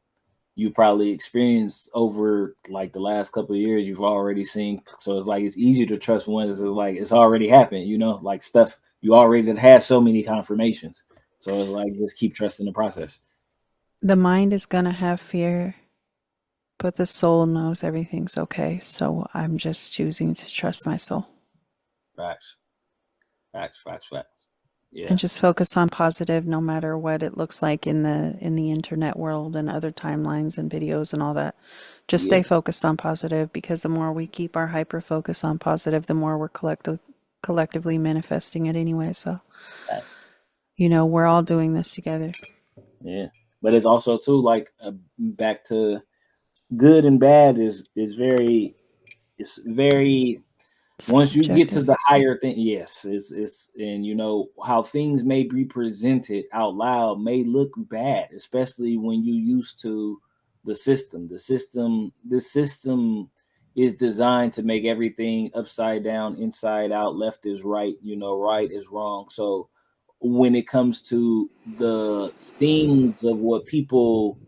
Speaker 1: you probably experienced over like the last couple of years you've already seen. So it's like it's easier to trust when it's like it's already happened, like stuff you already had so many confirmations. So it's like just keep trusting the process.
Speaker 2: the mind is gonna have fear, but the soul knows everything's okay. So I'm just choosing to trust my soul
Speaker 1: Facts. Facts, facts, facts.
Speaker 2: and
Speaker 1: Yeah.
Speaker 2: just focus on positive no matter what it looks like in the internet world and other timelines and videos and all that. Just
Speaker 1: Yeah.
Speaker 2: stay focused on positive, because the more we keep our hyper focus on positive, the more we're collectively manifesting it anyway. So,
Speaker 1: Facts.
Speaker 2: we're all doing this together.
Speaker 1: Yeah. But it's also too like back to good and bad is very it's very once you get to
Speaker 2: Subjective.
Speaker 1: the higher thing, yes, it's and how things may be presented out loud may look bad, especially when you used to the system. The system is designed to make everything upside down, inside out, left is right, right is wrong. So when it comes to the things of what people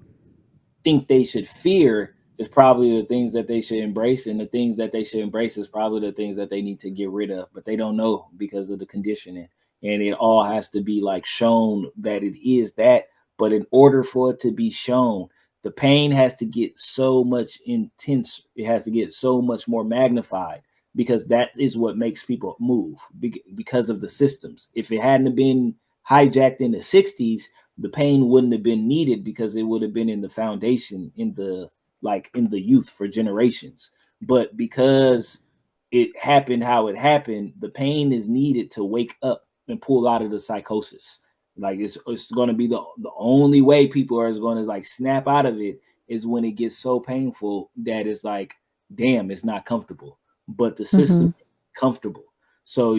Speaker 1: think they should fear is probably the things that they should embrace, and the things that they should embrace is probably the things that they need to get rid of, but they don't know because of the conditioning. And it all has to be like shown that it is that, but in order for it to be shown, the pain has to get so much intense, it has to get so much more magnified, because that is what makes people move, because of the systems. If it hadn't been hijacked in the 60s, the pain wouldn't have been needed because it would have been in the foundation, in the youth for generations. But because it happened how it happened, the pain is needed to wake up and pull out of the psychosis. Like it's going to be the only way people are going to like snap out of it is when it gets so painful that it's like, damn, it's not comfortable. But the system
Speaker 2: Mm-hmm.
Speaker 1: is comfortable. So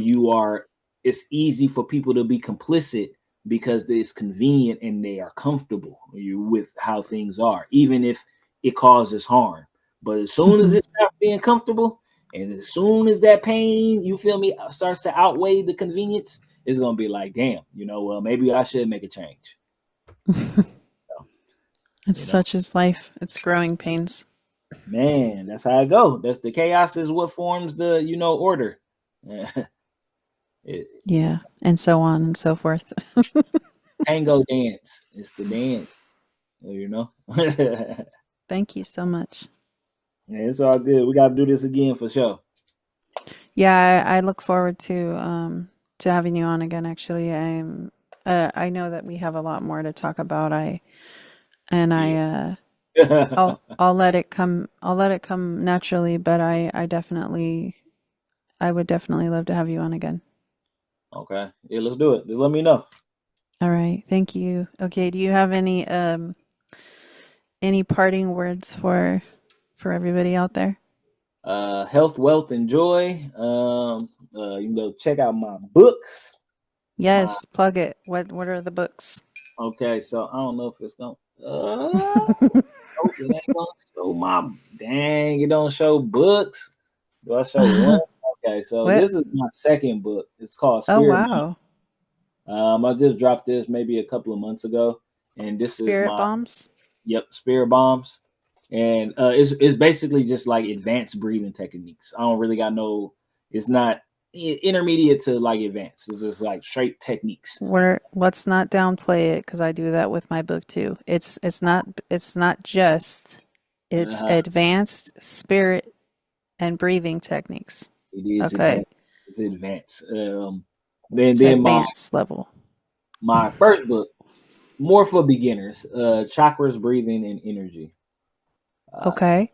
Speaker 1: it's easy for people to be complicit because it's convenient and they are comfortable with how things are, even if it causes harm. But as soon as
Speaker 2: Mm-hmm.
Speaker 1: it stops being comfortable, and as soon as that pain, you feel me, starts to outweigh the convenience, it's gonna be like, damn, well, maybe I should make a change. So,
Speaker 2: It's
Speaker 1: you know,
Speaker 2: such as life. It's growing pains.
Speaker 1: man, that's how I go. That's the chaos is what forms the order.
Speaker 2: Yeah,
Speaker 1: It's
Speaker 2: and so on and so forth.
Speaker 1: tango dance. It's the dance, you know. Yeah,
Speaker 2: Thank you so much.
Speaker 1: it's all good. We got to do this again for sure.
Speaker 2: Yeah, I look forward to having you on again. Actually, I know that we have a lot more to talk about.
Speaker 1: Yeah.
Speaker 2: I'll let it come. I'll let it come naturally. But I would definitely love to have you on again.
Speaker 1: Okay. Yeah, let's do it. Just let me know.
Speaker 2: All right. Thank you. Okay. Do you have any parting words for everybody out there?
Speaker 1: Health, wealth, and joy. You can go check out my books. My
Speaker 2: Yes, plug it. What are the books?
Speaker 1: Okay, so I don't know if it's gonna. Nope, it ain't gonna show my. Dang, it don't show books. Do I show one? Okay, so
Speaker 2: What?
Speaker 1: this is my second book. It's called
Speaker 2: Oh
Speaker 1: Spirit.
Speaker 2: wow.
Speaker 1: I just dropped this maybe a couple of months ago, and this is
Speaker 2: Spirit
Speaker 1: my
Speaker 2: bombs?
Speaker 1: Spirit Bombs, and it's basically just like advanced breathing techniques. I don't really got no. It's not intermediate to like advanced. It's just like straight techniques.
Speaker 2: Let's not downplay it because I do that with my book too. It's not just it's
Speaker 1: Uh-huh.
Speaker 2: advanced spirit and breathing techniques.
Speaker 1: It is
Speaker 2: Okay.
Speaker 1: advanced. It's advanced. Then
Speaker 2: It's
Speaker 1: then
Speaker 2: advanced level.
Speaker 1: my first book, more for beginners. Chakras, breathing, and energy. Uh,
Speaker 2: Okay.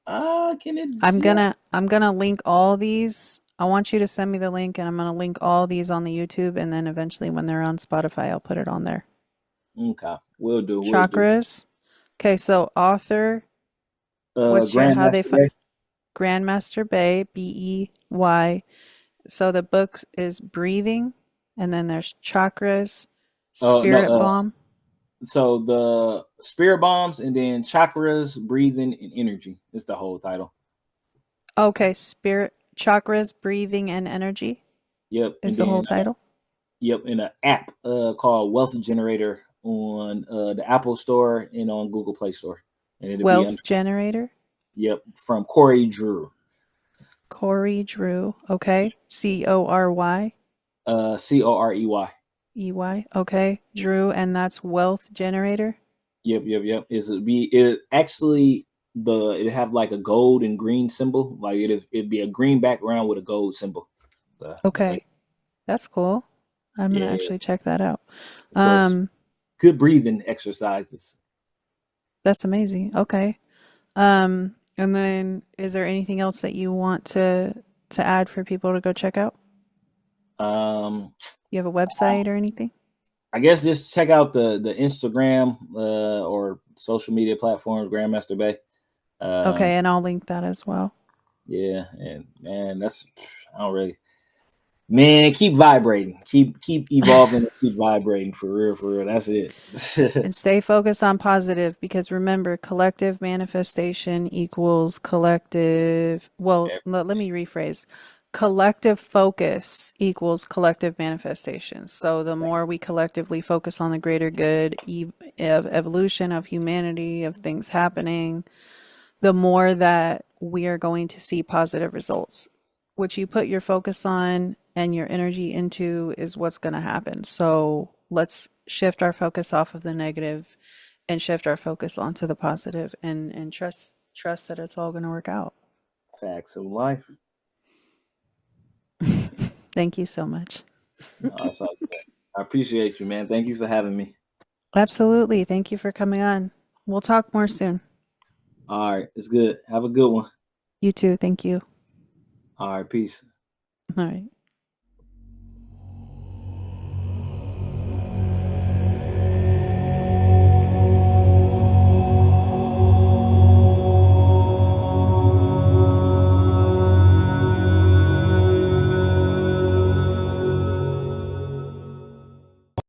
Speaker 1: can it
Speaker 2: I'm
Speaker 1: just
Speaker 2: gonna I'm gonna link all these. I want you to send me the link and I'm gonna link all these on the YouTube and then eventually when they're on Spotify I'll put it on there.
Speaker 1: okay? We'll do. We'll do.
Speaker 2: Chakras. Okay, so author, what's your how they
Speaker 1: Grandmaster
Speaker 2: find
Speaker 1: Ray.
Speaker 2: Grandmaster Bay, Bey. So the book is breathing, and then there's chakras,
Speaker 1: Oh no.
Speaker 2: spirit bomb.
Speaker 1: So the spirit bombs and then chakras, breathing, and energy is the whole title.
Speaker 2: Okay, spirit, chakras, breathing, and energy
Speaker 1: Yep, and
Speaker 2: is the whole
Speaker 1: then
Speaker 2: title.
Speaker 1: yep, in an app called Wealth Generator on the Apple Store and on Google Play Store, and it'll be under
Speaker 2: Wealth generator.
Speaker 1: yep from Corey Drew.
Speaker 2: Corey Drew. Okay, Cory
Speaker 1: Corey.
Speaker 2: Ey. Okay, Drew, and that's wealth generator.
Speaker 1: Yep. It actually it have like a gold and green symbol. Like it'd be a green background with a gold symbol. That's how
Speaker 2: Okay, that's cool. I'm gonna
Speaker 1: yeah,
Speaker 2: actually check that out.
Speaker 1: for
Speaker 2: Um,
Speaker 1: good breathing exercises.
Speaker 2: that's amazing. Okay. And then is there anything else that you want to add for people to go check out?
Speaker 1: Um,
Speaker 2: You have a website or anything?
Speaker 1: I guess just check out the Instagram or social media platforms, Grandmaster Bay. Um,
Speaker 2: Okay, and I'll link that as well.
Speaker 1: yeah, and man, that's I don't really man keep vibrating, keep evolving, and keep vibrating for real. That's it.
Speaker 2: And stay focused on positive because remember, collective manifestation equals collective. Well, let me rephrase. Collective focus equals collective manifestation. So the more we collectively focus on the greater good of evolution, of humanity, of things happening, the more that we are going to see positive results. What you put your focus on and your energy into is what's going to happen. So let's shift our focus off of the negative and shift our focus onto the positive and trust that it's all going to work out.
Speaker 1: Facts of life.
Speaker 2: Thank you so much.
Speaker 1: No, it's all good. I appreciate you, man. Thank you for having me.
Speaker 2: Absolutely. Thank you for coming on. We'll talk more soon.
Speaker 1: All right, it's good. Have a good one.
Speaker 2: You too. Thank you.
Speaker 1: All right, peace.
Speaker 2: All right.